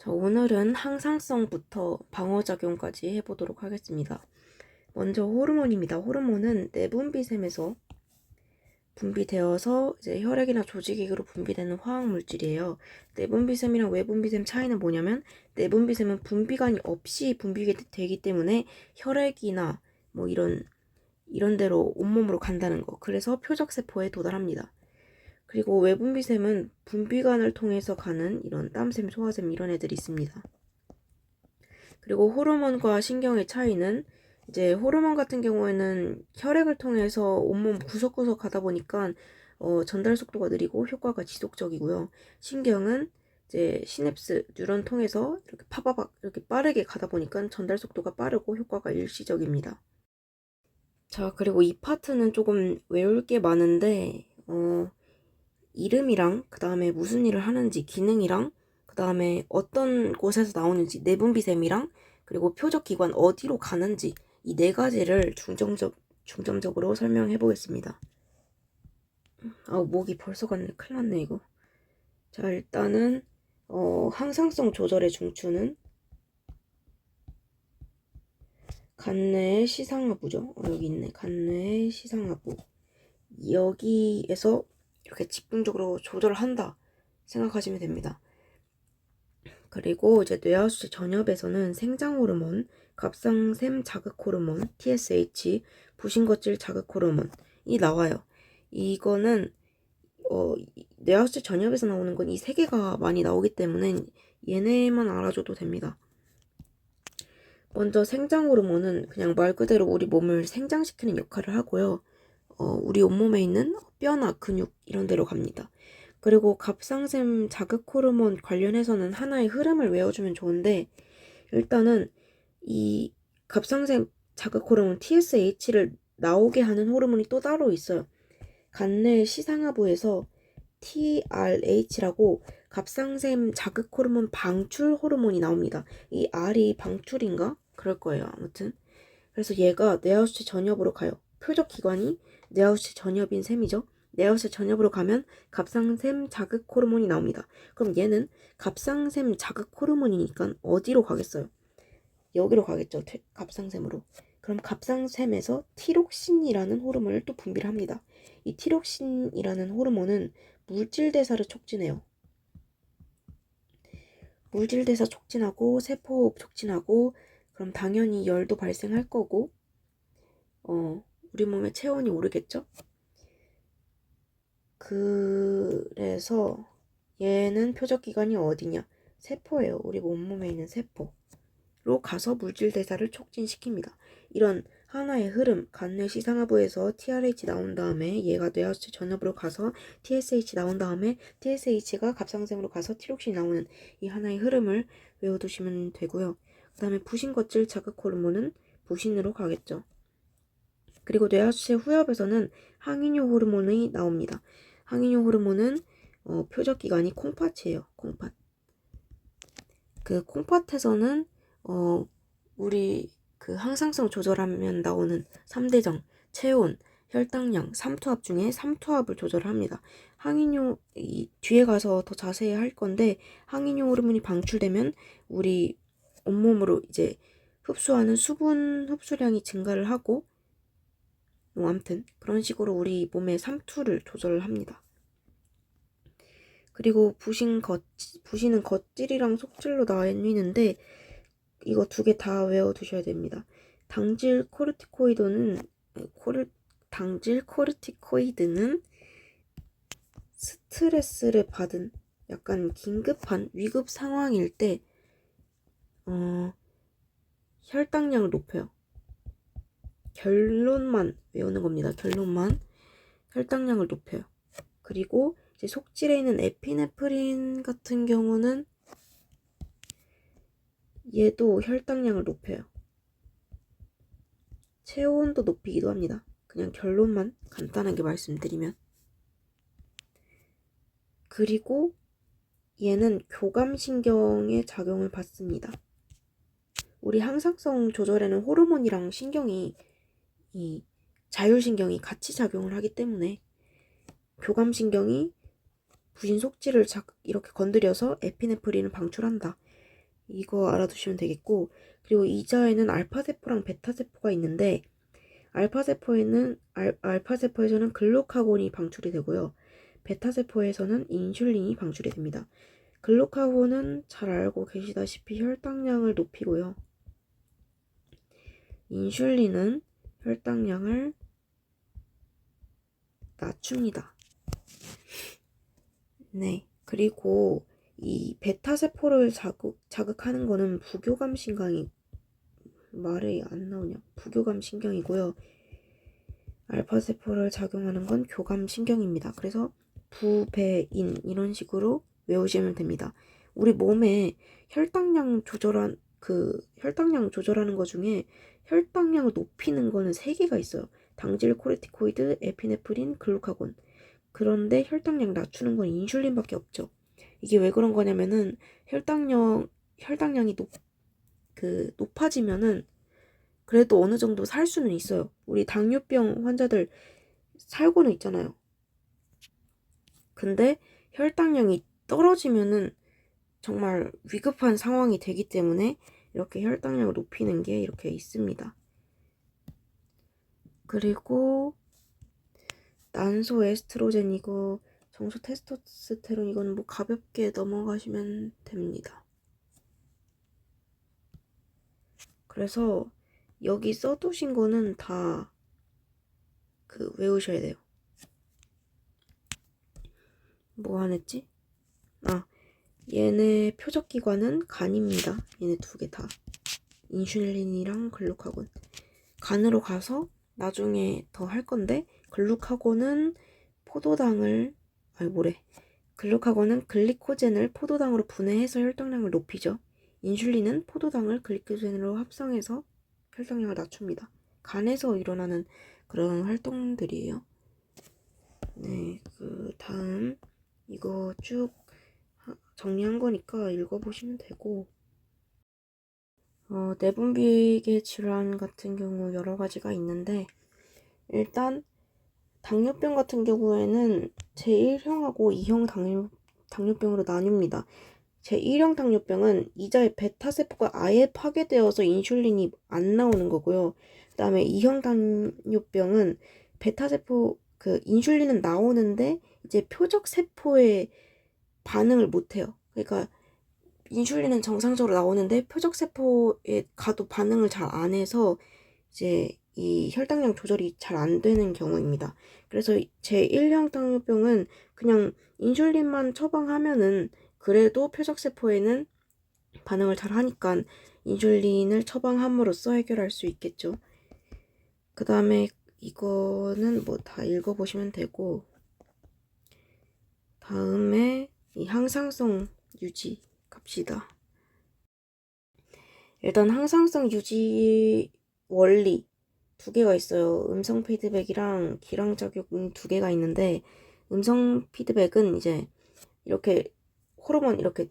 자, 오늘은 항상성부터 방어작용까지 해보도록 하겠습니다. 먼저 호르몬입니다. 호르몬은 내분비샘에서 분비되어서 이제 혈액이나 조직액으로 분비되는 화학물질이에요. 내분비샘이랑 외분비샘 차이는 뭐냐면 내분비샘은 분비관이 없이 분비되기 때문에 혈액이나 뭐 이런 데로 온몸으로 간다는 거. 그래서 표적세포에 도달합니다. 그리고 외분비샘은 분비관을 통해서 가는 이런 땀샘, 소화샘 이런 애들이 있습니다. 그리고 호르몬과 신경의 차이는 이제 호르몬 같은 경우에는 혈액을 통해서 온몸 구석구석 가다 보니까 전달 속도가 느리고 효과가 지속적이고요. 신경은 이제 시냅스, 뉴런 통해서 이렇게 파바박 이렇게 빠르게 가다 보니까 전달 속도가 빠르고 효과가 일시적입니다. 자, 그리고 이 파트는 조금 외울 게 많은데 이름이랑 그 다음에 무슨 일을 하는지 기능이랑 그 다음에 어떤 곳에서 나오는지 내분비샘이랑 그리고 표적기관 어디로 가는지 이 네 가지를 중점적으로 설명해 보겠습니다. 목이 벌써 갔네. 큰일 났네 이거. 자, 일단은 항상성 조절의 중추는 간뇌의 시상하부죠. 여기 있네. 간뇌의 시상하부. 여기에서 이렇게 집중적으로 조절한다 생각하시면 됩니다. 그리고 이제 뇌하수체 전엽에서는 생장호르몬, 갑상샘 자극호르몬, TSH, 부신거질 자극호르몬이 나와요. 이거는 뇌하수체 전엽에서 나오는 건 이 세 개가 많이 나오기 때문에 얘네만 알아줘도 됩니다. 먼저 생장호르몬은 그냥 말 그대로 우리 몸을 생장시키는 역할을 하고요. 우리 온몸에 있는 뼈나 근육 이런 데로 갑니다. 그리고 갑상샘 자극 호르몬 관련해서는 하나의 흐름을 외워주면 좋은데 일단은 이 갑상샘 자극 호르몬 TSH를 나오게 하는 호르몬이 또 따로 있어요. 간내 시상하부에서 TRH라고 갑상샘 자극 호르몬 방출 호르몬이 나옵니다. 이 R이 방출인가? 그럴 거예요. 아무튼 그래서 얘가 뇌하수체 전엽으로 가요. 표적 기관이 뇌하수체 전엽인 셈이죠. 뇌하수체 전엽으로 가면 갑상샘 자극 호르몬이 나옵니다. 그럼 얘는 갑상샘 자극 호르몬이니까 어디로 가겠어요? 여기로 가겠죠. 갑상샘으로. 그럼 갑상샘에서 티록신이라는 호르몬을 또 분비를 합니다. 이 티록신이라는 호르몬은 물질 대사를 촉진해요. 물질 대사 촉진하고 세포호흡 촉진하고 그럼 당연히 열도 발생할 거고 우리 몸의 체온이 오르겠죠? 그래서 얘는 표적기관이 어디냐? 세포예요. 우리 온몸에 있는 세포로 가서 물질 대사를 촉진시킵니다. 이런 하나의 흐름, 간뇌 시상하부에서 TRH 나온 다음에 얘가 뇌하수체 전엽으로 가서 TSH 나온 다음에 TSH가 갑상샘으로 가서 티록신이 나오는 이 하나의 흐름을 외워두시면 되고요. 그 다음에 부신거질 자극 호르몬은 부신으로 가겠죠. 그리고 뇌하수체 후엽에서는 항이뇨 호르몬이 나옵니다. 항이뇨 호르몬은 표적기관이 콩팥이에요. 콩팥. 그 콩팥에서는 우리 그 항상성 조절하면 나오는 3대정, 체온, 혈당량, 삼투압 중에 삼투압을 조절합니다. 항이뇨 뒤에 가서 더 자세히 할 건데 항이뇨 호르몬이 방출되면 우리 온몸으로 이제 흡수하는 수분 흡수량이 증가를 하고 아무튼 그런 식으로 우리 몸의 삼투를 조절을 합니다. 그리고 부신은 겉질이랑 속질로 나뉘는데 이거 두 개 다 외워두셔야 됩니다. 당질 코르티코이드는 스트레스를 받은 약간 긴급한 위급 상황일 때 혈당량을 높여요. 결론만 외우는 겁니다. 결론만 혈당량을 높여요. 그리고 이제 속질에 있는 에피네프린 같은 경우는 얘도 혈당량을 높여요. 체온도 높이기도 합니다. 그냥 결론만 간단하게 말씀드리면. 그리고 얘는 교감신경의 작용을 받습니다. 우리 항상성 조절에는 호르몬이랑 신경이 이 자율신경이 같이 작용을 하기 때문에 교감신경이 부신 속질을 이렇게 건드려서 에피네프린을 방출한다. 이거 알아두시면 되겠고, 그리고 이자에는 알파세포랑 베타세포가 있는데, 알파세포에서는 글루카곤이 방출이 되고요. 베타세포에서는 인슐린이 방출이 됩니다. 글루카곤은 잘 알고 계시다시피 혈당량을 높이고요. 인슐린은 혈당량을 낮춥니다. 네. 그리고 이 베타세포를 자극하는 거는 부교감 신경이, 말이 안 나오냐. 부교감 신경이고요. 알파세포를 작용하는 건 교감 신경입니다. 그래서 부배인 이런 식으로 외우시면 됩니다. 우리 몸에 혈당량 조절하는 거 중에 혈당량을 높이는 거는 3개가 있어요. 당질, 코르티코이드, 에피네프린, 글루카곤. 그런데 혈당량 낮추는 건 인슐린밖에 없죠. 이게 왜 그런 거냐면은 혈당량이 높아지면은 그래도 어느 정도 살 수는 있어요. 우리 당뇨병 환자들 살고는 있잖아요. 근데 혈당량이 떨어지면은 정말 위급한 상황이 되기 때문에 이렇게 혈당량을 높이는 게 이렇게 있습니다. 그리고 난소 에스트로겐이고 정수 테스토스테론 이건 뭐 가볍게 넘어가시면 됩니다. 그래서 여기 써두신 거는 다 외우셔야 돼요. 뭐 하냈지? 얘네 표적기관은 간입니다. 얘네 2개 다. 인슐린이랑 글루카곤. 간으로 가서 나중에 더 할 건데, 글루카곤은 글리코젠을 포도당으로 분해해서 혈당량을 높이죠. 인슐린은 포도당을 글리코젠으로 합성해서 혈당량을 낮춥니다. 간에서 일어나는 그런 활동들이에요. 네, 다음 이거 쭉 정리한 거니까 읽어보시면 되고, 내분비계 질환 같은 경우 여러 가지가 있는데, 일단 당뇨병 같은 경우에는 제1형하고 2형 당뇨병으로 나뉩니다. 제1형 당뇨병은 이자의 베타세포가 아예 파괴되어서 인슐린이 안 나오는 거고요. 그 다음에 2형 당뇨병은 베타세포, 인슐린은 나오는데 이제 표적세포에 반응을 못해요. 그러니까 인슐린은 정상적으로 나오는데 표적세포에 가도 반응을 잘 안 해서 이제 이 혈당량 조절이 잘 안 되는 경우입니다. 그래서 제1형 당뇨병은 그냥 인슐린만 처방하면은 그래도 표적세포에는 반응을 잘 하니까 인슐린을 처방함으로써 해결할 수 있겠죠. 그 다음에 이거는 뭐 다 읽어보시면 되고, 다음에 이 항상성 유지 갑시다. 일단 항상성 유지 원리 2개가 있어요. 음성 피드백이랑 기량작용 2개가 있는데, 음성 피드백은 이제 이렇게 호르몬 이렇게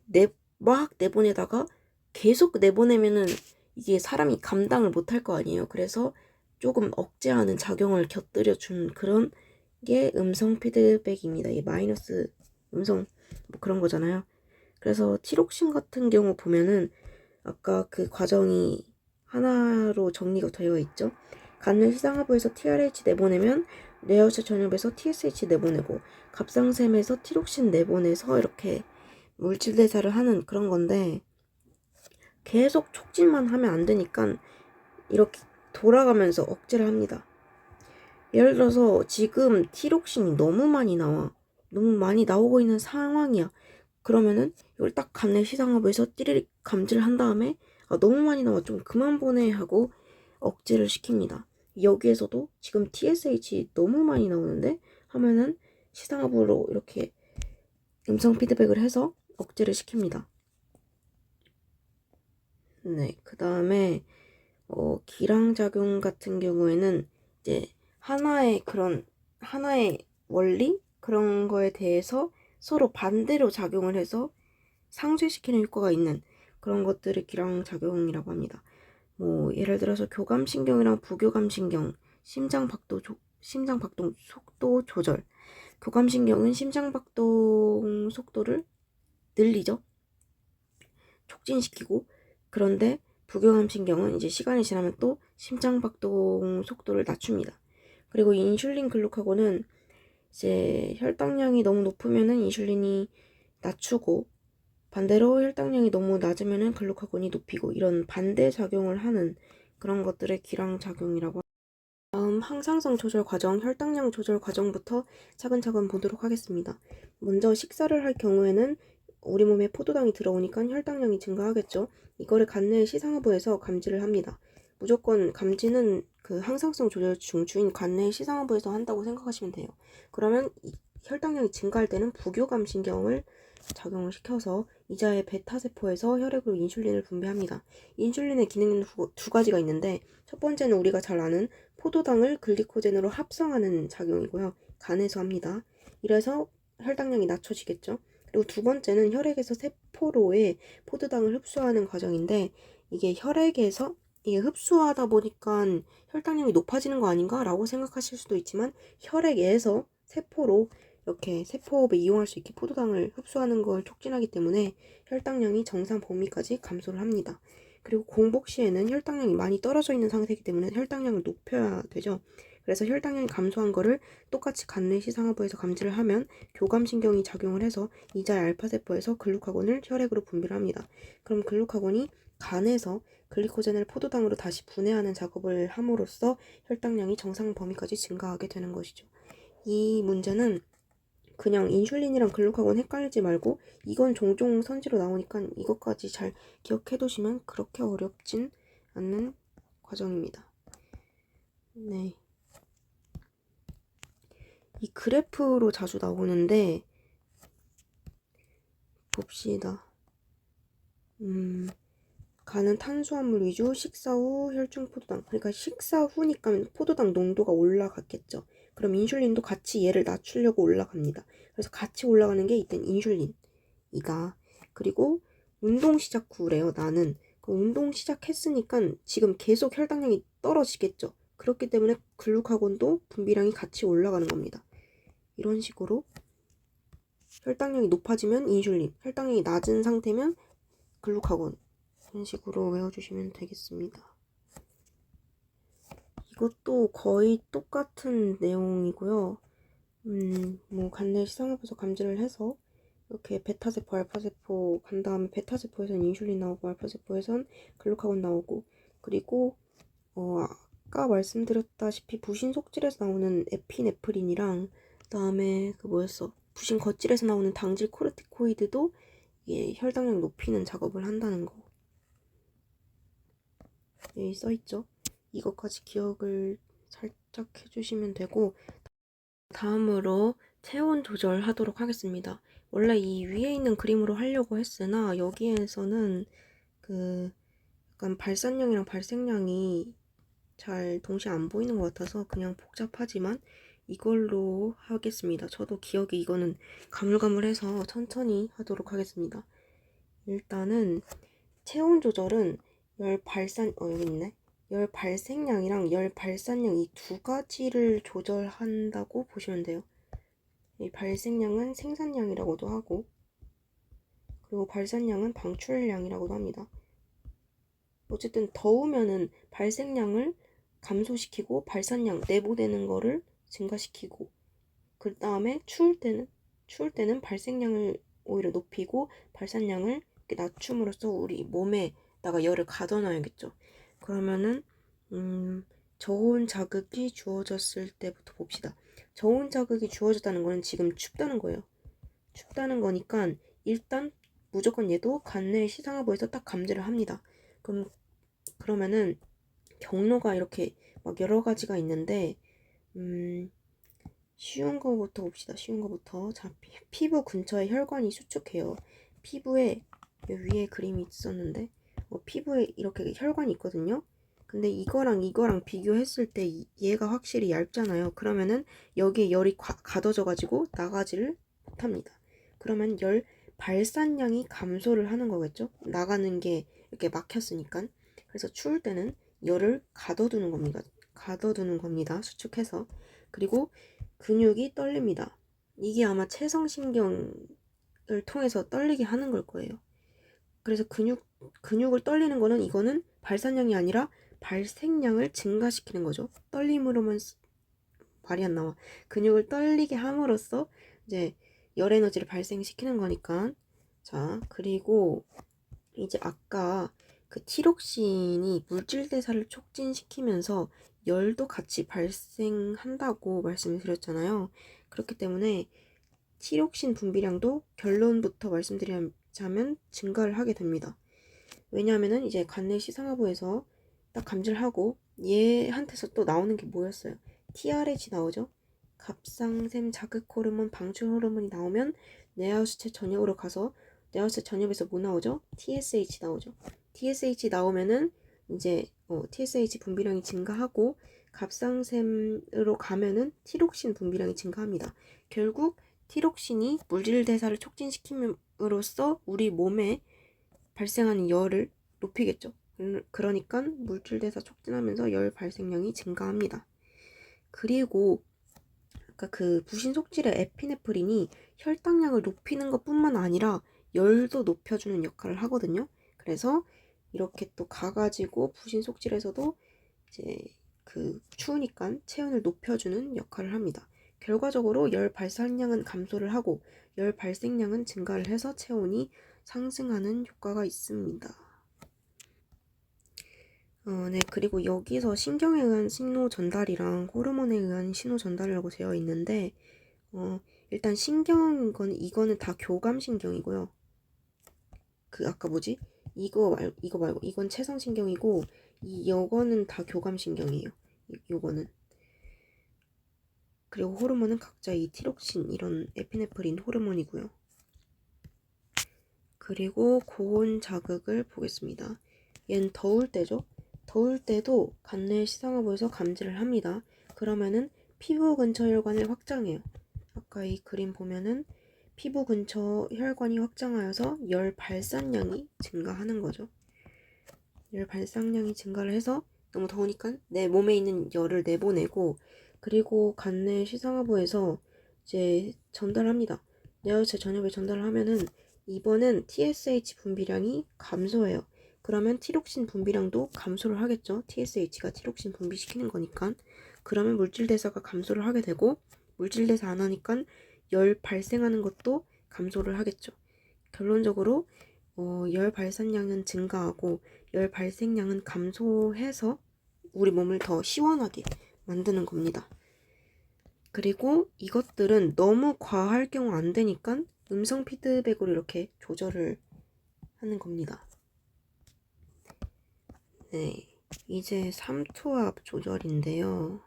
막 내보내다가 계속 내보내면은 이게 사람이 감당을 못할 거 아니에요. 그래서 조금 억제하는 작용을 곁들여 준 그런 게 음성 피드백입니다. 이 마이너스 음성 뭐 그런 거잖아요. 그래서 티록신 같은 경우 보면은 아까 그 과정이 하나로 정리가 되어 있죠. 간을 시상하부에서 TRH 내보내면 뇌하우스 전엽에서 TSH 내보내고 갑상샘에서 티록신 내보내서 이렇게 물질 대사를 하는 그런 건데, 계속 촉진만 하면 안 되니까 이렇게 돌아가면서 억제를 합니다. 예를 들어서 지금 티록신이 너무 많이 나오고 있는 상황이야. 그러면은 이걸 딱 간내 시상하부에서 띠리릭 감지를 한 다음에 너무 많이 나와 좀 그만 보내 하고 억제를 시킵니다. 여기에서도 지금 TSH 너무 많이 나오는데 하면은 시상하부로 이렇게 음성 피드백을 해서 억제를 시킵니다. 네, 그 다음에 기량작용 같은 경우에는 이제 하나의 원리 그런 거에 대해서 서로 반대로 작용을 해서 상쇄시키는 효과가 있는 그런 것들을 기량작용이라고 합니다. 뭐 예를 들어서 교감신경이랑 부교감신경, 심장박동 속도 조절. 교감신경은 심장박동 속도를 늘리죠. 촉진시키고, 그런데 부교감신경은 이제 시간이 지나면 또 심장박동 속도를 낮춥니다. 그리고 인슐린 글루카곤은 이제 혈당량이 너무 높으면은 인슐린이 낮추고, 반대로 혈당량이 너무 낮으면은 글루카곤이 높이고, 이런 반대 작용을 하는 그런 것들의 기량작용이라고. 다음 항상성 조절 과정, 혈당량 조절 과정부터 차근차근 보도록 하겠습니다. 먼저 식사를 할 경우에는 우리 몸에 포도당이 들어오니까 혈당량이 증가하겠죠. 이거를 간내 시상하부에서 감지를 합니다. 무조건 감지는 그 항상성 조절 중추인 간내 시상하부에서 한다고 생각하시면 돼요. 그러면 혈당량이 증가할 때는 부교감신경을 작용을 시켜서 이자의 베타세포에서 혈액으로 인슐린을 분비합니다. 인슐린의 기능은 두 가지가 있는데, 첫 번째는 우리가 잘 아는 포도당을 글리코젠으로 합성하는 작용이고요. 간에서 합니다. 이래서 혈당량이 낮춰지겠죠. 그리고 두 번째는 혈액에서 세포로의 포도당을 흡수하는 과정인데, 이게 혈액에서 이게 흡수하다 보니까 혈당량이 높아지는 거 아닌가? 라고 생각하실 수도 있지만, 혈액에서 세포로 이렇게 세포호흡에 이용할 수 있게 포도당을 흡수하는 걸 촉진하기 때문에 혈당량이 정상 범위까지 감소를 합니다. 그리고 공복 시에는 혈당량이 많이 떨어져 있는 상태이기 때문에 혈당량을 높여야 되죠. 그래서 혈당량이 감소한 거를 똑같이 간내 시상하부에서 감지를 하면 교감신경이 작용을 해서 이자의 알파세포에서 글루카곤을 혈액으로 분비를 합니다. 그럼 글루카곤이 간에서 글리코젠을 포도당으로 다시 분해하는 작업을 함으로써 혈당량이 정상 범위까지 증가하게 되는 것이죠. 이 문제는 그냥 인슐린이랑 글루카곤 헷갈리지 말고, 이건 종종 선지로 나오니까 이것까지 잘 기억해 두시면 그렇게 어렵진 않는 과정입니다. 네. 이 그래프로 자주 나오는데 봅시다. 간은 탄수화물 위주, 식사 후 혈중 포도당. 그러니까 식사 후니까 포도당 농도가 올라갔겠죠. 그럼 인슐린도 같이 얘를 낮추려고 올라갑니다. 그래서 같이 올라가는 게 이땐 인슐린이다. 그리고 운동 시작 후래요. 나는 그 운동 시작했으니까 지금 계속 혈당량이 떨어지겠죠. 그렇기 때문에 글루카곤도 분비량이 같이 올라가는 겁니다. 이런 식으로 혈당량이 높아지면 인슐린, 혈당량이 낮은 상태면 글루카곤, 이런 식으로 외워주시면 되겠습니다. 이것도 거의 똑같은 내용이고요. 뭐 간내 시상하부에서 감지를 해서 이렇게 베타세포, 알파세포 간 다음에 베타세포에선 인슐린 나오고 알파세포에선 글루카곤 나오고, 그리고 아까 말씀드렸다시피 부신 속질에서 나오는 에피네프린이랑 그다음에 그 뭐였어? 부신 겉질에서 나오는 당질 코르티코이드도 이게 혈당량 높이는 작업을 한다는 거. 여기 써있죠? 이것까지 기억을 살짝 해주시면 되고, 다음으로 체온 조절하도록 하겠습니다. 원래 이 위에 있는 그림으로 하려고 했으나 여기에서는 그 약간 발산량이랑 발생량이 잘 동시에 안 보이는 것 같아서 그냥 복잡하지만 이걸로 하겠습니다. 저도 기억이 이거는 가물가물해서 천천히 하도록 하겠습니다. 일단은 체온 조절은 여기 있네. 열 발생량이랑 열 발산량 이 두 가지를 조절한다고 보시면 돼요. 이 발생량은 생산량이라고도 하고, 그리고 발산량은 방출량이라고도 합니다. 어쨌든 더우면은 발생량을 감소시키고 발산량 내보내는 거를 증가시키고, 그 다음에 추울 때는 발생량을 오히려 높이고 발산량을 낮춤으로써 우리 몸에다가 열을 가둬놔야겠죠. 그러면은 저온 자극이 주어졌을 때부터 봅시다. 저온 자극이 주어졌다는 거는 지금 춥다는 거예요. 춥다는 거니까 일단 무조건 얘도 간내 시상하부에서 딱 감지를 합니다. 그러면은 경로가 이렇게 막 여러 가지가 있는데, 쉬운 거부터 봅시다. 쉬운 거부터. 자, 피부 근처에 혈관이 수축해요. 피부에 위에 그림이 있었는데, 피부에 이렇게 혈관이 있거든요. 근데 이거랑 비교했을 때 얘가 확실히 얇잖아요. 그러면은 여기에 열이 가둬져가지고 나가지를 못합니다. 그러면 열 발산량이 감소를 하는 거겠죠. 나가는 게 이렇게 막혔으니까. 그래서 추울 때는 열을 가둬두는 겁니다. 수축해서. 그리고 근육이 떨립니다. 이게 아마 체성신경을 통해서 떨리게 하는 걸 거예요. 그래서 근육을 떨리는 거는 이거는 발산량이 아니라 발생량을 증가시키는 거죠. 떨림으로만 말이 안 나와. 근육을 떨리게 함으로써 이제 열 에너지를 발생시키는 거니까. 자, 그리고 이제 아까 그 티록신이 물질 대사를 촉진시키면서 열도 같이 발생한다고 말씀을 드렸잖아요. 그렇기 때문에 티록신 분비량도 결론부터 말씀드리자면 증가를 하게 됩니다. 왜냐하면은 이제 관내 시상하부에서 딱 감지를 하고 얘한테서 또 나오는 게 뭐였어요? TRH 나오죠? 갑상샘 자극 호르몬, 방출 호르몬이 나오면 뇌하수체 전엽으로 가서 뇌하수체 전엽에서 뭐 나오죠? TSH 나오죠. TSH 나오면은 이제 TSH 분비량이 증가하고 갑상샘으로 가면은 티록신 분비량이 증가합니다. 결국 티록신이 물질 대사를 촉진시킴으로써 우리 몸에 발생하는 열을 높이겠죠. 그러니까 물질 대사 촉진하면서 열 발생량이 증가합니다. 그리고 아까 그 부신 속질의 에피네프린이 혈당량을 높이는 것뿐만 아니라 열도 높여주는 역할을 하거든요. 그래서 이렇게 또 가가지고 부신 속질에서도 이제 그 추우니까 체온을 높여주는 역할을 합니다. 결과적으로 열 발산량은 감소를 하고 열 발생량은 증가를 해서 체온이 상승하는 효과가 있습니다. 네, 그리고 여기서 신경에 의한 신호 전달이랑 호르몬에 의한 신호 전달이라고 되어 있는데, 일단 신경인 건 이거는 다 교감 신경이고요. 그 아까 뭐지? 이거 말고 이건 체상 신경이고 요거는 다 교감 신경이에요. 요거는. 그리고 호르몬은 각자 이 티록신 이런 에피네프린 호르몬이고요. 그리고 고온 자극을 보겠습니다. 얘는 더울 때죠. 더울 때도 간내 시상하부에서 감지를 합니다. 그러면은 피부 근처 혈관을 확장해요. 아까 이 그림 보면은 피부 근처 혈관이 확장하여서 열 발산량이 증가하는 거죠. 열 발산량이 증가를 해서 너무 더우니까 내 몸에 있는 열을 내보내고, 그리고 간내 시상하부에서 이제 전달합니다. 뇌하수체 전엽에 전달을 하면은 이번은 TSH 분비량이 감소해요. 그러면 티록신 분비량도 감소를 하겠죠. TSH가 티록신 분비시키는 거니까. 그러면 물질 대사가 감소를 하게 되고, 물질 대사 안 하니까 열 발생하는 것도 감소를 하겠죠. 결론적으로 열 발산량은 증가하고 열 발생량은 감소해서 우리 몸을 더 시원하게 만드는 겁니다. 그리고 이것들은 너무 과할 경우 안 되니까 음성 피드백으로 이렇게 조절을 하는 겁니다. 네, 이제 삼투압 조절인데요.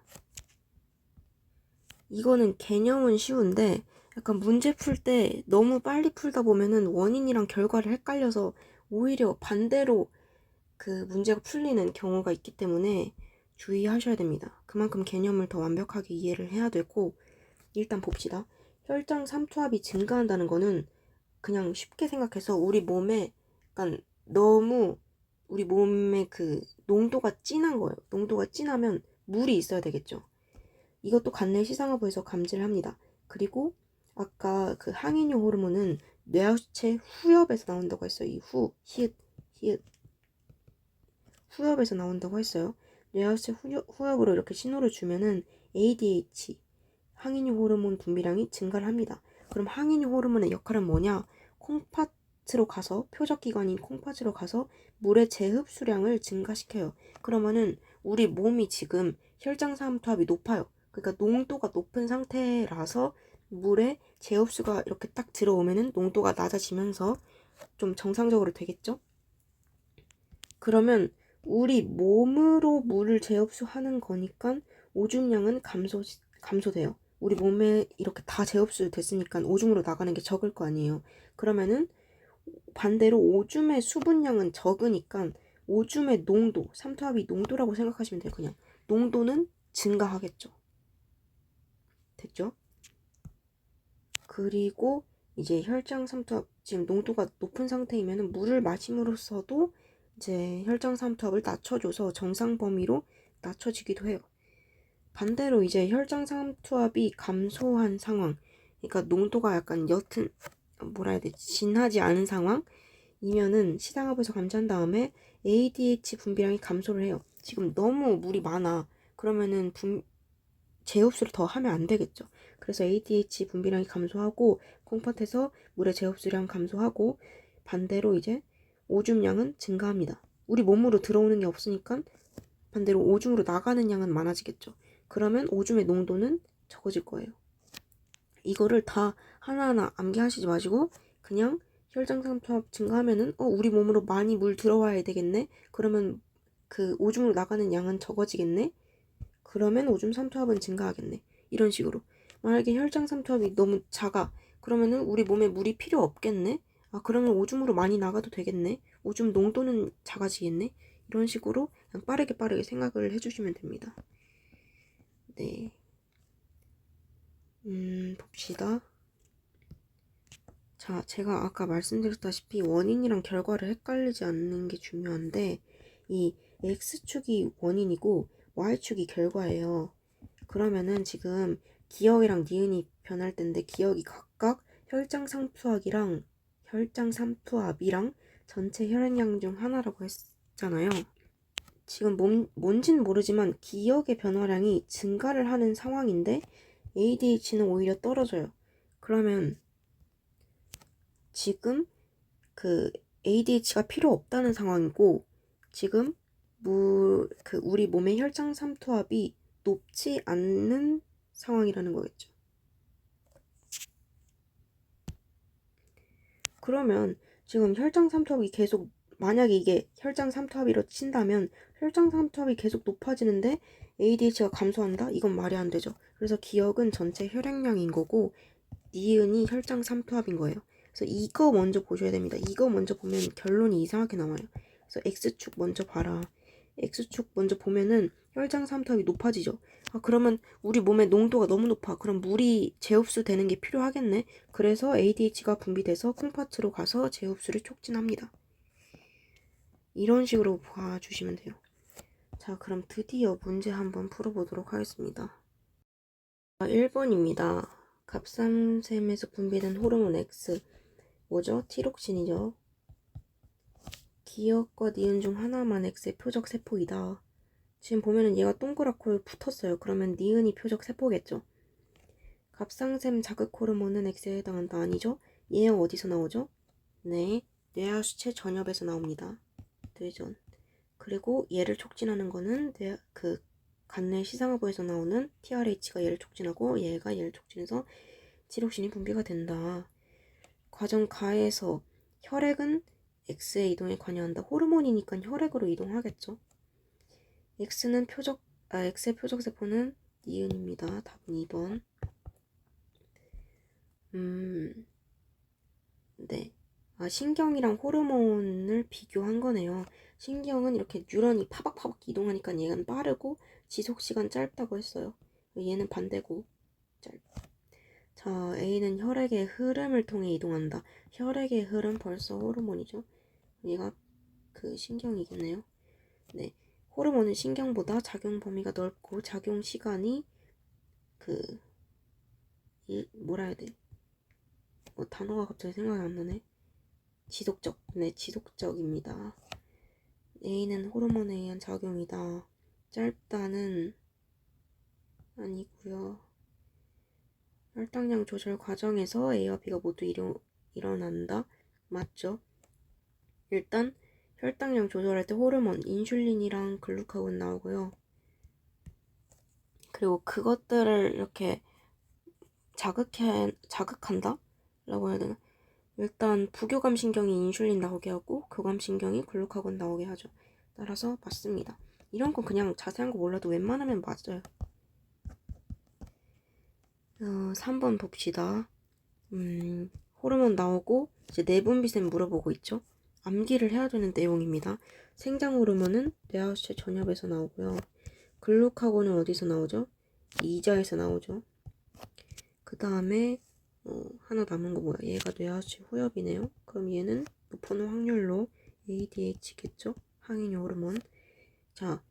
이거는 개념은 쉬운데 약간 문제 풀 때 너무 빨리 풀다 보면은 원인이랑 결과를 헷갈려서 오히려 반대로 그 문제가 풀리는 경우가 있기 때문에 주의하셔야 됩니다. 그만큼 개념을 더 완벽하게 이해를 해야 되고, 일단 봅시다. 혈장 삼투압이 증가한다는 거는 그냥 쉽게 생각해서 우리 몸에 약간 너무 우리 몸의 그 농도가 진한 거예요. 농도가 진하면 물이 있어야 되겠죠. 이것도 간내 시상하부에서 감지를 합니다. 그리고 아까 그 항인효 호르몬은 뇌하수체 후엽에서 나온다고 했어요. 이 히읗 후엽에서 나온다고 했어요. 뇌하수체 후엽으로 이렇게 신호를 주면은 ADH 항인효 호르몬 분비량이 증가를 합니다. 그럼 항인효 호르몬의 역할은 뭐냐? 콩팥으로 가서 표적기관인 콩팥으로 가서 물의 재흡수량을 증가시켜요. 그러면은 우리 몸이 지금 혈장 삼투압이 높아요. 그러니까 농도가 높은 상태라서 물에 재흡수가 이렇게 딱 들어오면은 농도가 낮아지면서 좀 정상적으로 되겠죠? 그러면 우리 몸으로 물을 재흡수하는 거니까 오줌량은 감소돼요. 우리 몸에 이렇게 다 재흡수 됐으니까 오줌으로 나가는 게 적을 거 아니에요. 그러면은 반대로 오줌의 수분량은 적으니까 오줌의 농도, 삼투압이 농도라고 생각하시면 돼요. 그냥 농도는 증가하겠죠. 됐죠? 그리고 이제 혈장 삼투압 지금 농도가 높은 상태이면 물을 마심으로써도 이제 혈장 삼투압을 낮춰줘서 정상 범위로 낮춰지기도 해요. 반대로 이제 혈장 삼투압이 감소한 상황, 그러니까 농도가 약간 옅은 뭐라 해야 되지? 진하지 않은 상황, 이면은 시상하부에서 감지한 다음에 ADH 분비량이 감소를 해요. 지금 너무 물이 많아. 그러면은 재흡수를 더 하면 안 되겠죠. 그래서 ADH 분비량이 감소하고 콩팥에서 물의 재흡수량 감소하고 반대로 이제 오줌량은 증가합니다. 우리 몸으로 들어오는 게 없으니까 반대로 오줌으로 나가는 양은 많아지겠죠. 그러면 오줌의 농도는 적어질 거예요. 이거를 다 하나하나 암기하시지 마시고 그냥 혈장 삼투압 증가하면은 우리 몸으로 많이 물 들어와야 되겠네. 그러면 그 오줌으로 나가는 양은 적어지겠네. 그러면 오줌 삼투압은 증가하겠네. 이런 식으로. 만약에 혈장 삼투압이 너무 작아. 그러면은 우리 몸에 물이 필요 없겠네. 그러면 오줌으로 많이 나가도 되겠네. 오줌 농도는 작아지겠네. 이런 식으로 그냥 빠르게 생각을 해주시면 됩니다. 네. 봅시다. 자, 제가 아까 말씀드렸다시피 원인이랑 결과를 헷갈리지 않는 게 중요한데 이 X축이 원인이고 Y축이 결과예요. 그러면은 지금 기억이랑 니은이 변할 텐데 기억이 각각 혈장 삼투압이랑 전체 혈액량 중 하나라고 했잖아요. 지금 뭔진 모르지만 기억의 변화량이 증가를 하는 상황인데 ADH는 오히려 떨어져요. 그러면 지금 그 ADH가 필요 없다는 상황이고 지금 우리 몸의 혈장 삼투압이 높지 않는 상황이라는 거겠죠. 그러면 지금 혈장 삼투압이 계속 만약에 이게 혈장 삼투압으로 친다면 혈장 삼투압이 계속 높아지는데 ADH가 감소한다? 이건 말이 안 되죠. 그래서 기억은 전체 혈액량인 거고 니은이 혈장 삼투압인 거예요. 그래서 이거 먼저 보셔야 됩니다. 이거 먼저 보면 결론이 이상하게 나와요. 그래서 X축 먼저 봐라. X축 먼저 보면은 혈장 삼투압이 높아지죠. 그러면 우리 몸의 농도가 너무 높아. 그럼 물이 재흡수 되는 게 필요하겠네. 그래서 ADH가 분비돼서 콩팥으로 가서 재흡수를 촉진합니다. 이런 식으로 봐주시면 돼요. 자, 그럼 드디어 문제 한번 풀어보도록 하겠습니다. 1번입니다. 갑상샘에서 분비된 호르몬 X 뭐죠? 티록신이죠. 기억과 니은 중 하나만 X의 표적 세포이다. 지금 보면은 얘가 동그랗고 붙었어요. 그러면 니은이 표적 세포겠죠. 갑상샘 자극 호르몬은 X에 해당한다. 아니죠? 얘 어디서 나오죠? 네, 뇌하수체 전엽에서 나옵니다. 뇌전. 그리고 얘를 촉진하는 거는 간뇌 시상하부에서 나오는 TRH가 얘를 촉진하고 얘가 얘를 촉진해서 티록신이 분비가 된다. 과정 가에서 혈액은 X의 이동에 관여한다. 호르몬이니까 혈액으로 이동하겠죠. X의 표적 세포는 니은입니다. 답은 2번. 네. 신경이랑 호르몬을 비교한 거네요. 신경은 이렇게 뉴런이 파박파박 이동하니까 얘는 빠르고 지속시간 짧다고 했어요. 얘는 반대고 자, A는 혈액의 흐름을 통해 이동한다. 혈액의 흐름 벌써 호르몬이죠. 얘가 신경이겠네요. 네. 호르몬은 신경보다 작용 범위가 넓고 작용 시간이 뭐라 해야 돼? 단어가 갑자기 생각이 안 나네. 지속적입니다. A는 호르몬에 의한 작용이다. 짧다는 아니고요. 혈당량 조절 과정에서 A와 B가 모두 일어난다. 맞죠? 일단 혈당량 조절할 때 호르몬, 인슐린이랑 글루카곤 나오고요. 그리고 그것들을 이렇게 자극한다? 라고 해야 되나? 일단 부교감신경이 인슐린 나오게 하고 교감신경이 글루카곤 나오게 하죠. 따라서 맞습니다. 이런 건 그냥 자세한 거 몰라도 웬만하면 맞아요. 3번 봅시다. 호르몬 나오고 이제 내분비샘 물어보고 있죠. 암기를 해야 되는 내용입니다. 생장 호르몬은 뇌하수체 전엽에서 나오고요. 글루카곤은 어디서 나오죠? 이자에서 나오죠. 그 다음에 하나 남은 거 뭐야? 얘가 뇌하수체 후엽이네요. 그럼 얘는 높은 확률로 ADH겠죠? 항인 호르몬. 자,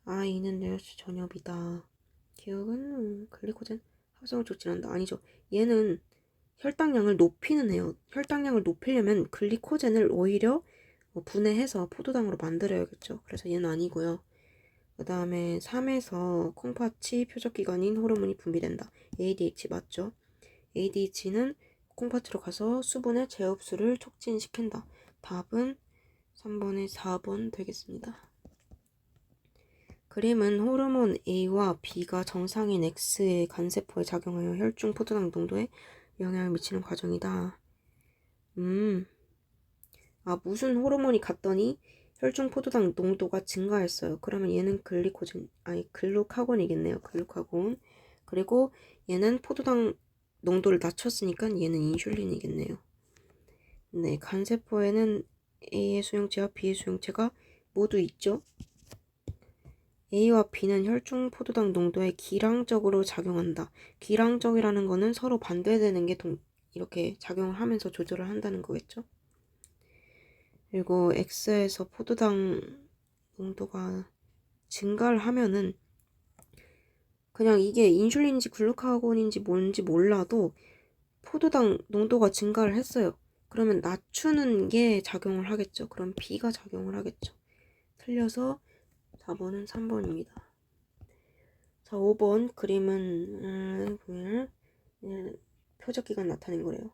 I는 뇌하수체 전엽이다. 기억은 글리코젠 합성을 촉진한다. 아니죠. 얘는 혈당량을 높이는 해요. 혈당량을 높이려면 글리코젠을 오히려 분해해서 포도당으로 만들어야겠죠. 그래서 얘는 아니고요. 그 다음에 3에서 콩팥이 표적기관인 호르몬이 분비된다. ADH 맞죠? ADH는 콩팥으로 가서 수분의 재흡수를 촉진시킨다. 답은 3번에 4번 되겠습니다. 그림은 호르몬 A와 B가 정상인 X의 간세포에 작용하여 혈중 포도당 농도에 영향을 미치는 과정이다. 무슨 호르몬이 갔더니 혈중 포도당 농도가 증가했어요. 그러면 얘는 글루카곤이겠네요. 글루카곤. 그리고 얘는 포도당 농도를 낮췄으니까 얘는 인슐린이겠네요. 네, 간세포에는 A의 수용체와 B의 수용체가 모두 있죠. A와 B는 혈중 포도당 농도에 기량적으로 작용한다. 기량적이라는 거는 서로 반대되는 게 이렇게 작용을 하면서 조절을 한다는 거겠죠. 그리고 X에서 포도당 농도가 증가를 하면은 그냥 이게 인슐린인지 글루카곤인지 뭔지 몰라도 포도당 농도가 증가를 했어요. 그러면 낮추는 게 작용을 하겠죠. 그럼 B가 작용을 하겠죠. 틀려서 4번은 3번입니다. 자, 5번 그림은 표적기관 나타낸 거래요.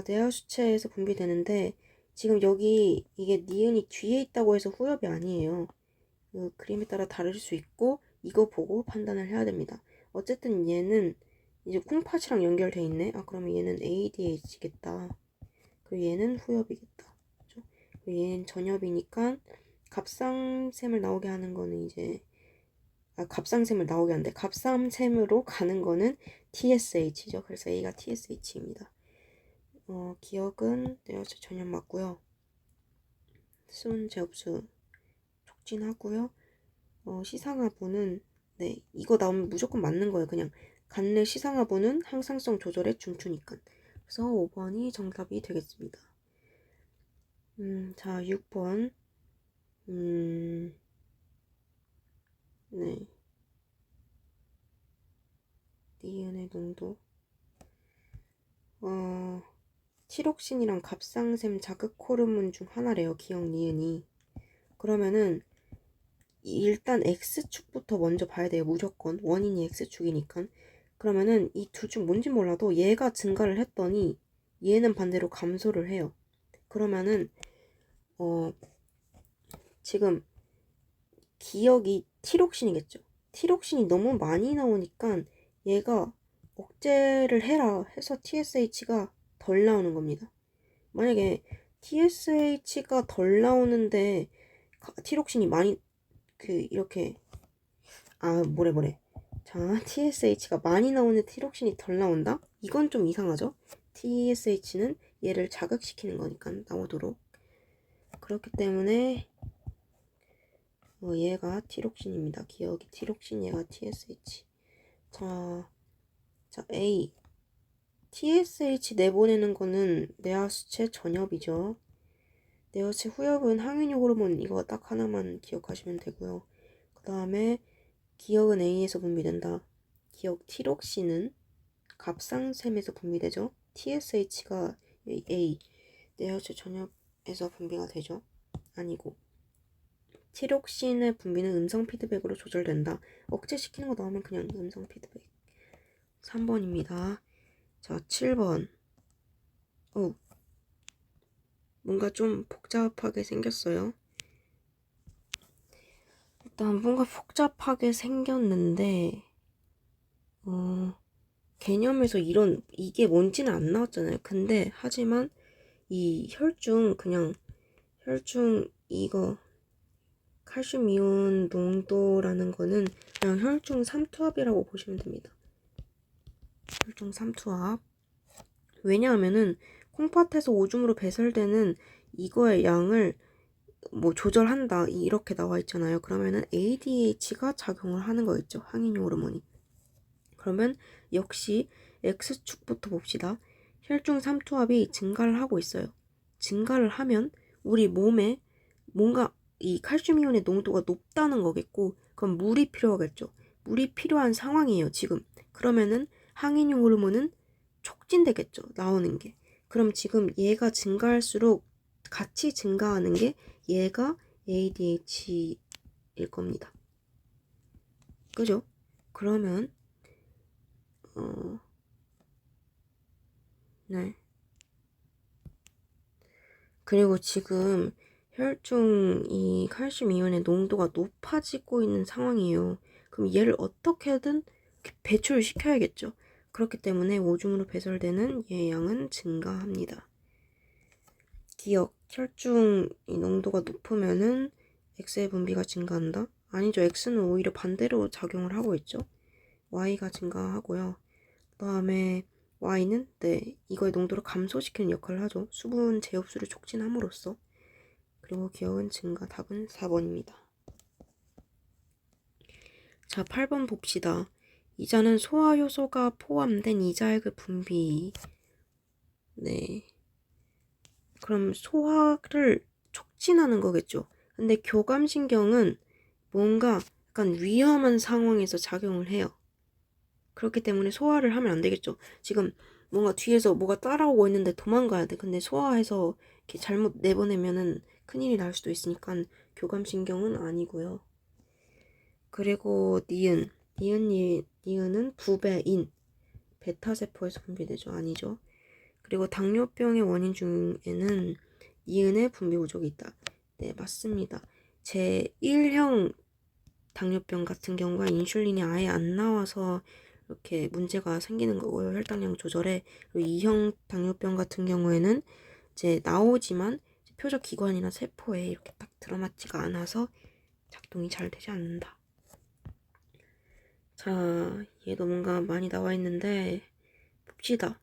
뇌하수체에서 분비되는데 지금 여기 이게 니은이 뒤에 있다고 해서 후엽이 아니에요. 그 그림에 따라 다를 수 있고 이거 보고 판단을 해야 됩니다. 어쨌든 얘는 이제 콩팥이랑 연결돼 있네. 그러면 얘는 ADH겠다. 그리고 얘는 후엽이겠다. 그렇죠? 그리고 얘는 전엽이니까 갑상샘을 나오게 하는 거는 이제 갑상샘을 나오게 하는데 갑상샘으로 가는 거는 TSH죠. 그래서 A가 TSH입니다. 기억은 뇌하수체 전염 맞고요. 수분 재흡수 촉진하고요. 시상하부는 네, 이거 나오면 무조건 맞는 거예요. 그냥 간내 시상하부는 항상성 조절에 중추니까. 그래서 5번이 정답이 되겠습니다. 자, 6번. 네. 니은의 농도. 티록신이랑 갑상샘 자극 호르몬 중 하나래요. 기억 니은이. 그러면은 일단 X축부터 먼저 봐야 돼요. 무조건. 원인이 X축이니까. 그러면은 이 둘 중 뭔지 몰라도 얘가 증가를 했더니 얘는 반대로 감소를 해요. 그러면은 지금 기억이 티록신이겠죠. 티록신이 너무 많이 나오니까 얘가 억제를 해라 해서 TSH가 덜 나오는 겁니다. 만약에 TSH가 덜 나오는데 티록신이 많이 이렇게 자, TSH가 많이 나오는데 티록신이 덜 나온다? 이건 좀 이상하죠? TSH는 얘를 자극시키는 거니까 나오도록. 그렇기 때문에 얘가 티록신입니다. 기억이 티록신, 얘가 TSH. 자, A. TSH 내보내는 거는 뇌하수체 전엽이죠. 뇌하수체 후엽은 항균형 호르몬, 이거 딱 하나만 기억하시면 되고요. 그 다음에 기억은 A에서 분비된다. 기억 티록신은 갑상샘에서 분비되죠. TSH가 A, 뇌하수체 전엽에서 분비가 되죠. 아니고 티록신의 분비는 음성 피드백으로 조절된다. 억제시키는 거 나오면 그냥 음성 피드백. 3번입니다. 자, 7번. 뭔가 좀 복잡하게 생겼어요. 일단 뭔가 복잡하게 생겼는데 개념에서 이게 뭔지는 안 나왔잖아요. 근데 하지만 이 혈중 이거 칼슘 이온 농도라는 거는 그냥 혈중 삼투압이라고 보시면 됩니다. 혈중 삼투압. 왜냐하면은 콩팥에서 오줌으로 배설되는 이거의 양을 조절한다 이렇게 나와 있잖아요. 그러면은 ADH가 작용을 하는 거겠죠. 항인 호르몬이. 그러면 역시 X축부터 봅시다. 혈중 삼투압이 증가를 하고 있어요. 증가를 하면 우리 몸에 뭔가 이 칼슘 이온의 농도가 높다는 거겠고, 그럼 물이 필요하겠죠. 물이 필요한 상황이에요, 지금. 그러면은 항인용 호르몬은 촉진되겠죠. 나오는 게. 그럼 지금 얘가 증가할수록 같이 증가하는 게 얘가 ADH일 겁니다. 그죠? 그러면 네. 그리고 지금 혈중 이 칼슘 이온의 농도가 높아지고 있는 상황이에요. 그럼 얘를 어떻게든 배출을 시켜야겠죠. 그렇기 때문에 오줌으로 배설되는 얘의 양은 증가합니다. 기억, 혈중 이 농도가 높으면은 X의 분비가 증가한다? 아니죠. X는 오히려 반대로 작용을 하고 있죠. Y가 증가하고요. 그 다음에 Y는 이거의 농도를 감소시키는 역할을 하죠. 수분 재흡수를 촉진함으로써. 그리고 기억은 증가. 답은 4번입니다. 자, 8번 봅시다. 이자는 소화효소가 포함된 이자액의 분비. 네. 그럼 소화를 촉진하는 거겠죠. 근데 교감신경은 뭔가 약간 위험한 상황에서 작용을 해요. 그렇기 때문에 소화를 하면 안 되겠죠. 지금 뭔가 뒤에서 뭐가 따라오고 있는데 도망가야 돼. 근데 소화해서 이렇게 잘못 내보내면은 큰일이 날 수도 있으니까 교감신경은 아니고요. 그리고 니은은 부배인 베타세포에서 분비되죠. 아니죠. 그리고 당뇨병의 원인 중에는 니은의 분비 부족이 있다. 네, 맞습니다. 제1형 당뇨병 같은 경우가 인슐린이 아예 안 나와서 이렇게 문제가 생기는 거고요. 혈당량 조절에. 그리고 2형 당뇨병 같은 경우에는 이제 나오지만 표적 기관이나 세포에 이렇게 딱 들어맞지가 않아서 작동이 잘 되지 않는다. 자, 얘도 뭔가 많이 나와 있는데 봅시다.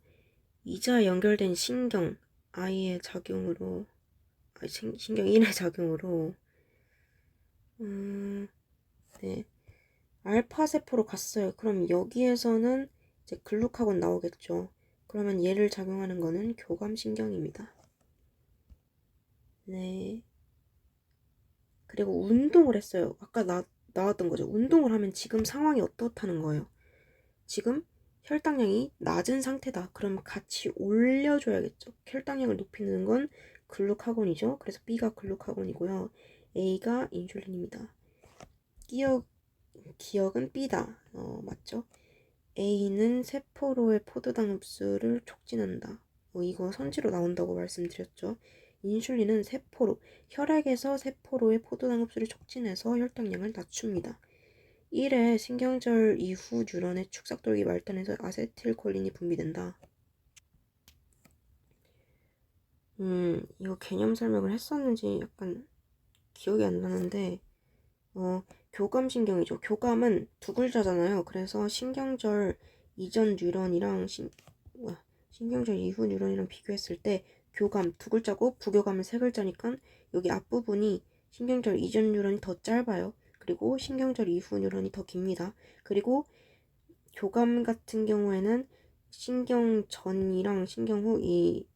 이자 연결된 신경 I의 작용으로 신경 1의 작용으로 네. 알파 세포로 갔어요. 그럼 여기에서는 이제 글루카곤 나오겠죠. 그러면 얘를 작용하는 거는 교감신경입니다. 네. 그리고 운동을 했어요. 아까 나왔던 거죠. 운동을 하면 지금 상황이 어떻다는 거예요. 지금 혈당량이 낮은 상태다. 그럼 같이 올려줘야겠죠. 혈당량을 높이는 건 글루카곤이죠. 그래서 B가 글루카곤이고요. A가 인슐린입니다. 기억은 B다. 맞죠? A는 세포로의 포도당 흡수를 촉진한다. 이거 선지로 나온다고 말씀드렸죠. 인슐린은 혈액에서 세포로의 포도당 흡수를 촉진해서 혈당량을 낮춥니다. 1회 신경절 이후 뉴런의 축삭돌기 말단에서 아세틸콜린이 분비된다. 이거 개념 설명을 했었는지 약간 기억이 안 나는데 교감신경이죠. 교감은 두 글자잖아요. 그래서 신경절 이전 뉴런이랑 신경절 이후 뉴런이랑 비교했을 때 교감 두 글자고 부교감은 세 글자니까 여기 앞부분이 신경절 이전 뉴런이 더 짧아요. 그리고 신경절 이후 뉴런이 더 깁니다. 그리고 교감 같은 경우에는 신경 전이랑 신경 후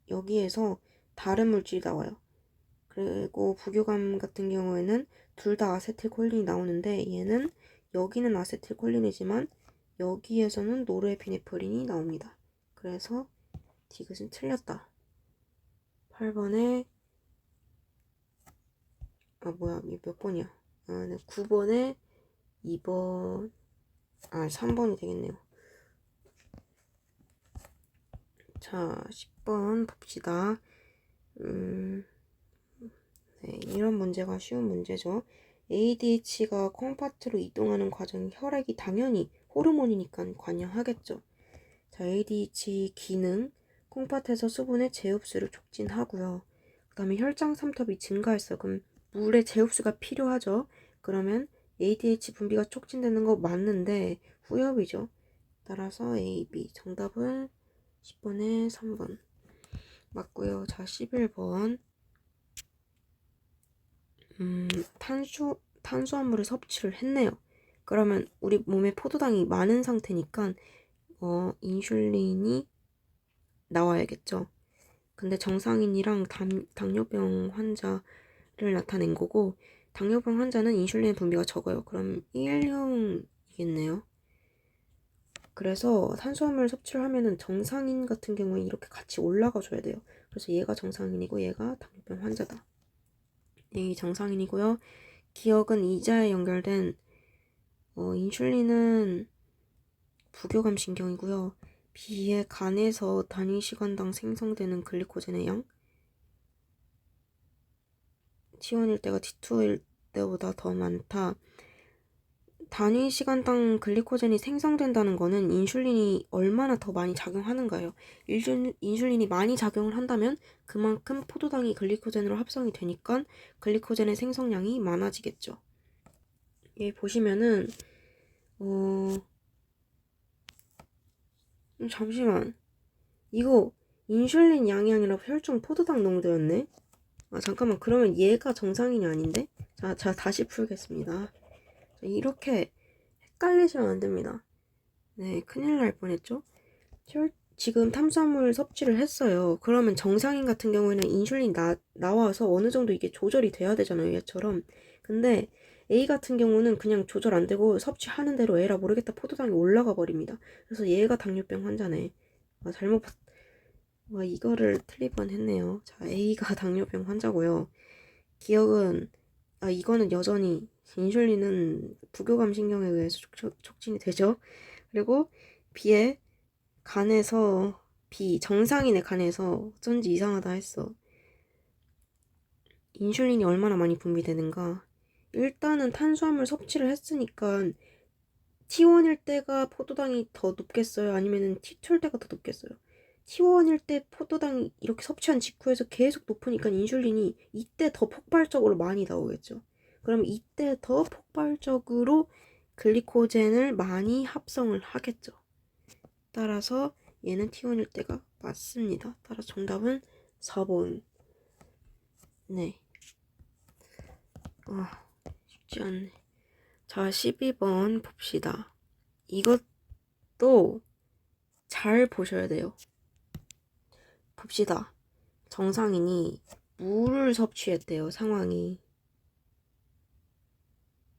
여기에서 다른 물질이 나와요. 그리고 부교감 같은 경우에는 둘 다 아세틸콜린이 나오는데 얘는 여기는 아세틸콜린이지만 여기에서는 노르에피네프린이 나옵니다. 그래서 디귿은 틀렸다. 8번에 몇 번이야? 네, 9번에 2번 3번이 되겠네요. 자, 10번 봅시다. 네, 이런 문제가 쉬운 문제죠. ADH가 콩팥으로 이동하는 과정에 혈액이 당연히 호르몬이니까 관여하겠죠. 자, ADH 기능, 콩팥에서 수분의 재흡수를 촉진하고요. 그 다음에 혈장 삼톱이 증가했어. 그럼 물의 재흡수가 필요하죠. 그러면 ADH 분비가 촉진되는 거 맞는데 후엽이죠. 따라서 A, B. 정답은 10번에 3번. 맞고요. 자, 11번. 탄수화물을 섭취를 했네요. 그러면 우리 몸에 포도당이 많은 상태니까 인슐린이 나와야겠죠. 근데 정상인이랑 당뇨병 환자를 나타낸 거고 당뇨병 환자는 인슐린 분비가 적어요. 그럼 1형이겠네요. 그래서 탄수화물 섭취를 하면은 정상인 같은 경우에 이렇게 같이 올라가 줘야 돼요. 그래서 얘가 정상인이고 얘가 당뇨병 환자다. A 정상인이고요. 기억은 이자에 연결된 인슐린은 부교감 신경이고요. B의 간에서 단위 시간당 생성되는 글리코젠의 양 T1일 때가 T2일 때보다 더 많다. 단위 시간당 글리코젠이 생성된다는 거는 인슐린이 얼마나 더 많이 작용하는가요? 인슐린이 많이 작용을 한다면 그만큼 포도당이 글리코젠으로 합성이 되니까 글리코젠의 생성량이 많아지겠죠. 예, 보시면은 잠시만, 이거 인슐린 양이 아니라 혈중 포도당 농도였네? 잠깐만, 그러면 얘가 정상인이 아닌데? 자, 다시 풀겠습니다. 이렇게 헷갈리시면 안 됩니다. 네, 큰일 날 뻔했죠? 지금 탄수화물 섭취를 했어요. 그러면 정상인 같은 경우에는 인슐린 나와서 어느 정도 이게 조절이 돼야 되잖아요, 얘처럼. 근데 A 같은 경우는 그냥 조절 안 되고 섭취하는 대로 에라 모르겠다 포도당이 올라가 버립니다. 그래서 얘가 당뇨병 환자네. 이거를 틀릴 뻔했네요. 자, A가 당뇨병 환자고요. 기억은 이거는 여전히 인슐린은 부교감 신경에 의해서 촉진이 되죠. 그리고 B의 간에서 정상인의 간에서 어쩐지 이상하다 했어. 인슐린이 얼마나 많이 분비되는가. 일단은 탄수화물 섭취를 했으니까 T1일 때가 포도당이 더 높겠어요? 아니면 T2일 때가 더 높겠어요? T1일 때 포도당이 이렇게 섭취한 직후에서 계속 높으니까 인슐린이 이때 더 폭발적으로 많이 나오겠죠. 그럼 이때 더 폭발적으로 글리코젠을 많이 합성을 하겠죠. 따라서 얘는 T1일 때가 맞습니다. 따라서 정답은 4번. 네. 쉽지 않네. 자, 12번 봅시다. 이것도 잘 보셔야 돼요. 봅시다. 정상인이 물을 섭취했대요, 상황이.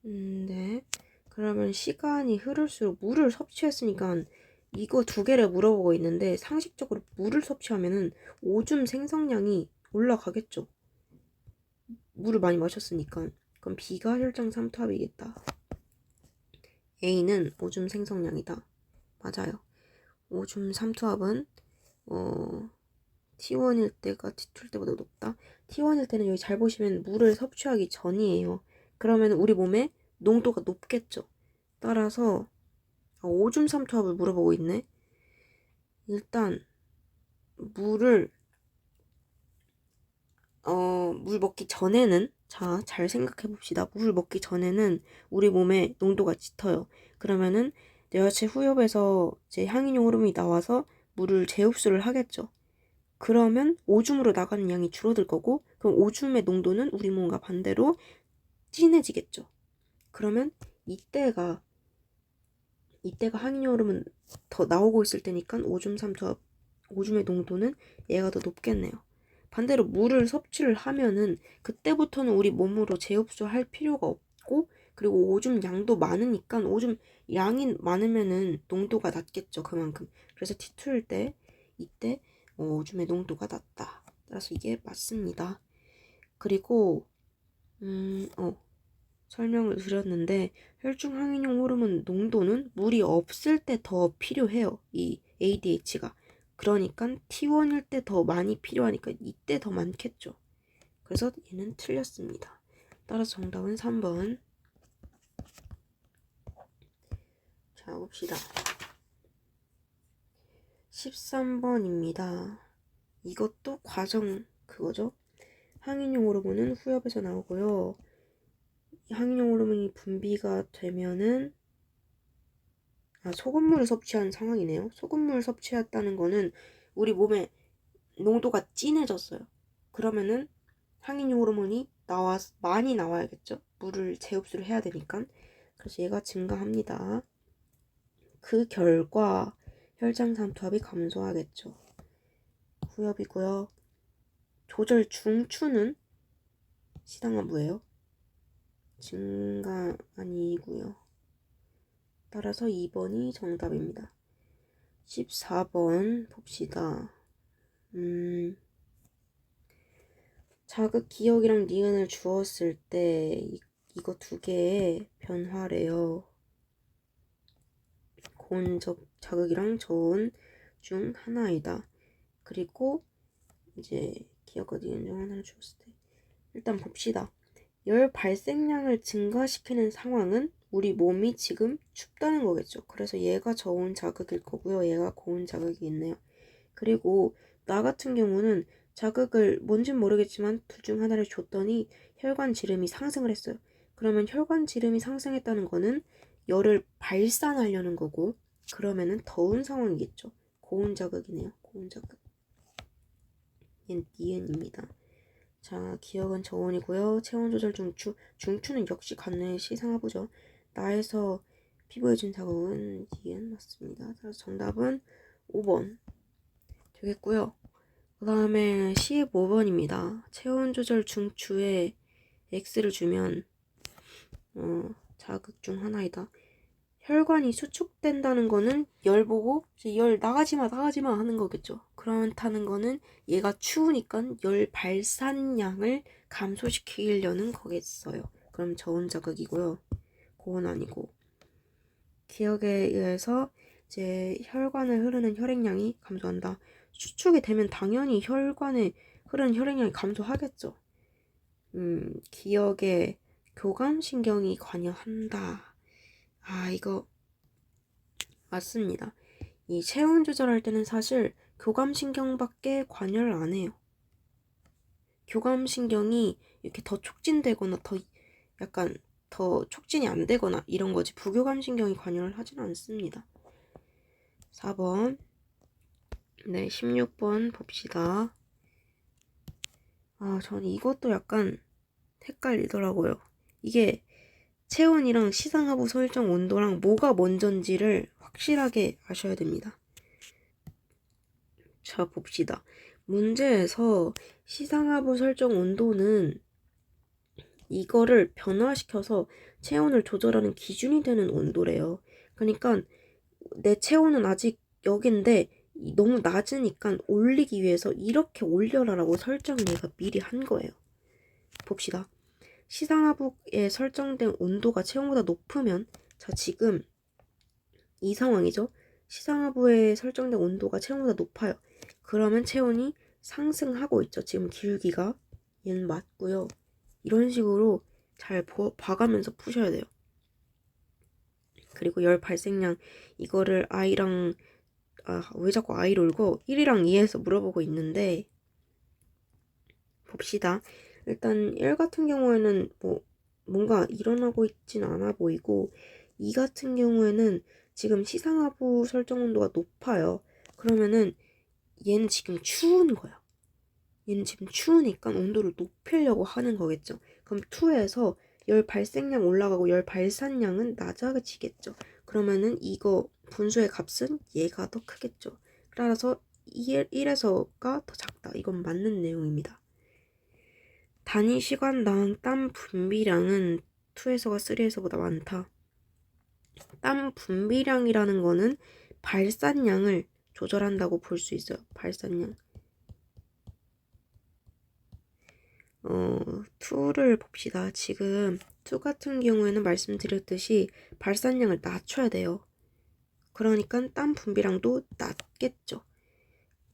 네. 그러면 시간이 흐를수록 물을 섭취했으니까 이거 두 개를 물어보고 있는데 상식적으로 물을 섭취하면은 오줌 생성량이 올라가겠죠. 물을 많이 마셨으니까. 그럼 B가 혈장 삼투압이겠다. A는 오줌 생성량이다. 맞아요. 오줌 삼투압은 T1일 때가 T2일 때보다 높다. T1일 때는 여기 잘 보시면 물을 섭취하기 전이에요. 그러면 우리 몸에 농도가 높겠죠. 따라서 오줌 삼투압을 물어보고 있네. 일단 물 먹기 전에는 잘 생각해 봅시다. 물 먹기 전에는 우리 몸에 농도가 짙어요. 그러면은 뇌하체 후엽에서 이제 향이뇨 호르몬이 나와서 물을 재흡수를 하겠죠. 그러면 오줌으로 나가는 양이 줄어들 거고, 그럼 오줌의 농도는 우리 몸과 반대로 진해지겠죠. 그러면 이때가 항이뇨 호르몬 더 나오고 있을 때니까 오줌의 농도는 얘가 더 높겠네요. 반대로 물을 섭취를 하면은 그때부터는 우리 몸으로 재흡수할 필요가 없고, 그리고 오줌 양도 많으니까 오줌 양이 많으면은 농도가 낮겠죠, 그만큼. 그래서 T2일 때 이때 오줌의 농도가 낮다. 따라서 이게 맞습니다. 그리고 설명을 드렸는데 혈중 항인용 호르몬 농도는 물이 없을 때 더 필요해요. 이 ADH가. 그러니까 T1일 때 더 많이 필요하니까 이때 더 많겠죠. 그래서 얘는 틀렸습니다. 따라서 정답은 3번. 자, 봅시다. 13번입니다. 이것도 과정 그거죠. 항인용 호르몬은 후엽에서 나오고요. 항인용 호르몬이 분비가 되면은 소금물을 섭취한 상황이네요. 소금물을 섭취했다는 거는 우리 몸에 농도가 진해졌어요. 그러면은 항인용 호르몬이 많이 나와야겠죠. 물을 재흡수를 해야 되니까. 그래서 얘가 증가합니다. 그 결과 혈장 삼투압이 감소하겠죠. 후엽이고요. 조절 중추는 시당하부예요. 증가 아니고요. 따라서 2번이 정답입니다. 14번 봅시다. 자극 기억이랑 니은을 주었을 때 이거 두 개의 변화래요. 고온적 자극이랑 저온 중 하나이다. 그리고 이제 기억과 니은 중 하나를 주었을 때 일단 봅시다. 열 발생량을 증가시키는 상황은 우리 몸이 지금 춥다는 거겠죠. 그래서 얘가 저온 자극일 거고요. 얘가 고온 자극이 있네요. 그리고 나 같은 경우는 자극을 뭔진 모르겠지만 둘 중 하나를 줬더니 혈관 지름이 상승을 했어요. 그러면 혈관 지름이 상승했다는 거는 열을 발산하려는 거고 그러면은 더운 상황이겠죠. 고온 자극이네요. 고온 자극. 얘는 니은입니다. 자, 기억은 저온이고요. 체온 조절 중추. 중추는 역시 같네. 시상하부죠. 나에서 피부에 준 자극은 니은 맞습니다. 그래서 정답은 5번 되겠고요. 그 다음에 15번입니다. 체온 조절 중추에 X를 주면 자극 중 하나이다. 혈관이 수축된다는 거는 열 보고 열 나가지마 하는 거겠죠. 그렇다는 거는 얘가 추우니까 열 발산량을 감소시키려는 거겠어요. 그럼 저온 자극이고요. 고온 아니고. 기억에 의해서 이제 혈관을 흐르는 혈액량이 감소한다. 수축이 되면 당연히 혈관에 흐르는 혈액량이 감소하겠죠. 기억에 교감신경이 관여한다. 아, 이거 맞습니다. 이 체온 조절할 때는 사실 교감신경밖에 관여를 안 해요. 교감신경이 이렇게 더 촉진되거나 약간 더 촉진이 안 되거나 이런 거지 부교감신경이 관여를 하진 않습니다. 4번 네 16번 봅시다. 저는 이것도 약간 헷갈리더라고요. 이게 체온이랑 시상하부 설정 온도랑 뭐가 먼저인지를 확실하게 아셔야 됩니다. 자, 봅시다. 문제에서 시상하부 설정 온도는 이거를 변화시켜서 체온을 조절하는 기준이 되는 온도래요. 그러니까 내 체온은 아직 여긴데 너무 낮으니까 올리기 위해서 이렇게 올려라라고 설정을 얘가 미리 한 거예요. 봅시다. 시상하부에 설정된 온도가 체온보다 높으면 자 지금 이 상황이죠. 시상하부에 설정된 온도가 체온보다 높아요. 그러면 체온이 상승하고 있죠. 지금 기울기가 얘는 맞고요. 이런 식으로 잘 봐가면서 푸셔야 돼요. 그리고 열 발생량 이거를 i랑 왜 자꾸 i로 읽고 1이랑 2에서 물어보고 있는데 봅시다. 일단 1 같은 경우에는 뭔가 일어나고 있진 않아 보이고 2 같은 경우에는 지금 시상하부 설정 온도가 높아요. 그러면은 얘는 지금 추운 거야. 얘는 지금 추우니까 온도를 높이려고 하는 거겠죠. 그럼 2에서 열 발생량 올라가고 열 발산량은 낮아지겠죠. 그러면은 이거 분수의 값은 얘가 더 크겠죠. 따라서 1에서가 더 작다. 이건 맞는 내용입니다. 단위 시간당 땀 분비량은 2에서가 3에서보다 많다. 땀 분비량이라는 거는 발산량을 조절한다고 볼 수 있어요. 발산량. 2를 봅시다. 지금 2 같은 경우에는 말씀드렸듯이 발산량을 낮춰야 돼요. 그러니까 땀 분비량도 낮겠죠.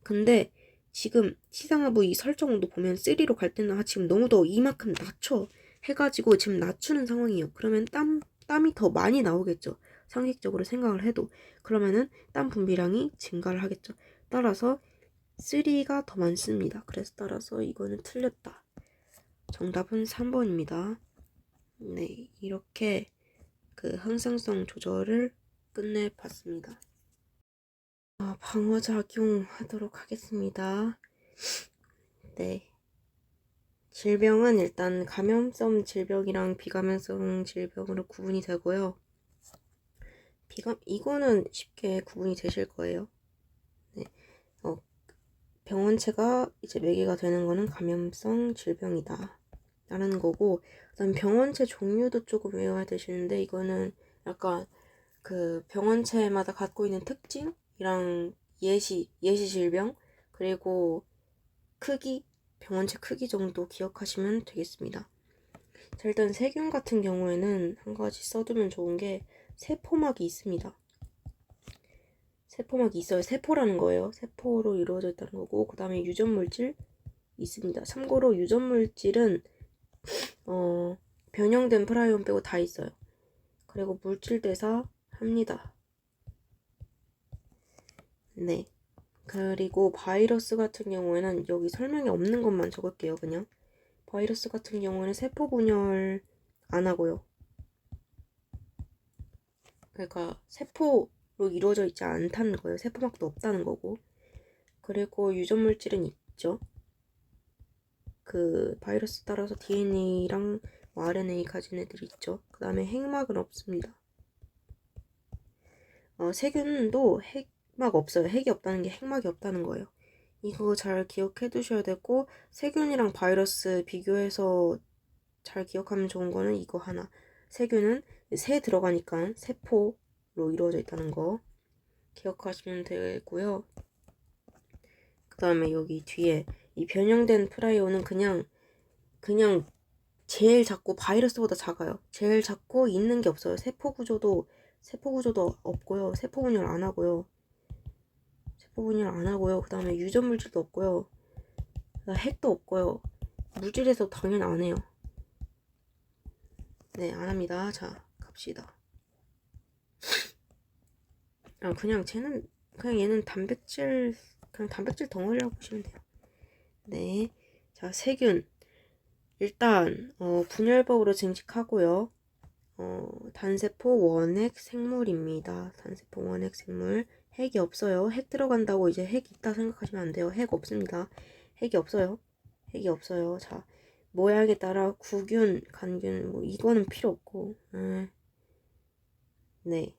근데 지금 시상하부 이 설정 온도 보면 3로 갈 때는 지금 너무 더 이만큼 낮춰 해가지고 지금 낮추는 상황이에요. 그러면 땀이 더 많이 나오겠죠. 상식적으로 생각을 해도. 그러면은 땀 분비량이 증가를 하겠죠. 따라서 3가 더 많습니다. 그래서 따라서 이거는 틀렸다. 정답은 3번입니다. 네, 이렇게 그 항상성 조절을 끝내봤습니다. 방어작용 하도록 하겠습니다. 네. 질병은 일단 감염성 질병이랑 비감염성 질병으로 구분이 되고요. 이거는 쉽게 구분이 되실 거예요. 네. 병원체가 이제 매개가 되는 거는 감염성 질병이다. 라는 거고, 그다음 병원체 종류도 조금 외워야 되시는데, 이거는 약간 그 병원체마다 갖고 있는 특징? 예시 질병, 그리고 크기, 병원체 크기 정도 기억하시면 되겠습니다. 자, 일단 세균 같은 경우에는 한 가지 써두면 좋은 게 세포막이 있습니다. 세포막이 있어요. 세포라는 거예요. 세포로 이루어져 있다는 거고, 그 다음에 유전물질 있습니다. 참고로 유전물질은 변형된 프라이온 빼고 다 있어요. 그리고 물질대사 합니다. 네. 그리고 바이러스 같은 경우에는 여기 설명이 없는 것만 적을게요. 그냥 바이러스 같은 경우에는 세포 분열 안 하고요. 그러니까 세포로 이루어져 있지 않다는 거예요. 세포막도 없다는 거고. 그리고 유전물질은 있죠. 그 바이러스 따라서 DNA랑 RNA 가진 애들이 있죠. 그 다음에 핵막은 없습니다. 세균도 핵막 없어요. 핵이 없다는 게 핵막이 없다는 거예요. 이거 잘 기억해 두셔야 되고, 세균이랑 바이러스 비교해서 잘 기억하면 좋은 거는 이거 하나. 세균은 새 들어가니까 세포로 이루어져 있다는 거 기억하시면 되고요. 그 다음에 여기 뒤에 이 변형된 프라이온은 그냥 제일 작고 바이러스보다 작아요. 제일 작고 있는 게 없어요. 세포 구조도 없고요. 세포 분열 안 하고요. 그 다음에 유전물질도 없고요. 핵도 없고요. 물질에서 당연히 안 해요. 네, 안 합니다. 자, 갑시다. 그냥 얘는 단백질 덩어리라고 보시면 돼요. 네. 자, 세균. 일단, 분열법으로 증식하고요. 단세포 원핵 생물입니다. 단세포 원핵 생물. 핵이 없어요. 핵 들어간다고 이제 핵 있다 생각하시면 안 돼요. 핵 없습니다. 핵이 없어요. 자, 모양에 따라 구균, 간균, 뭐, 이거는 필요 없고, 네.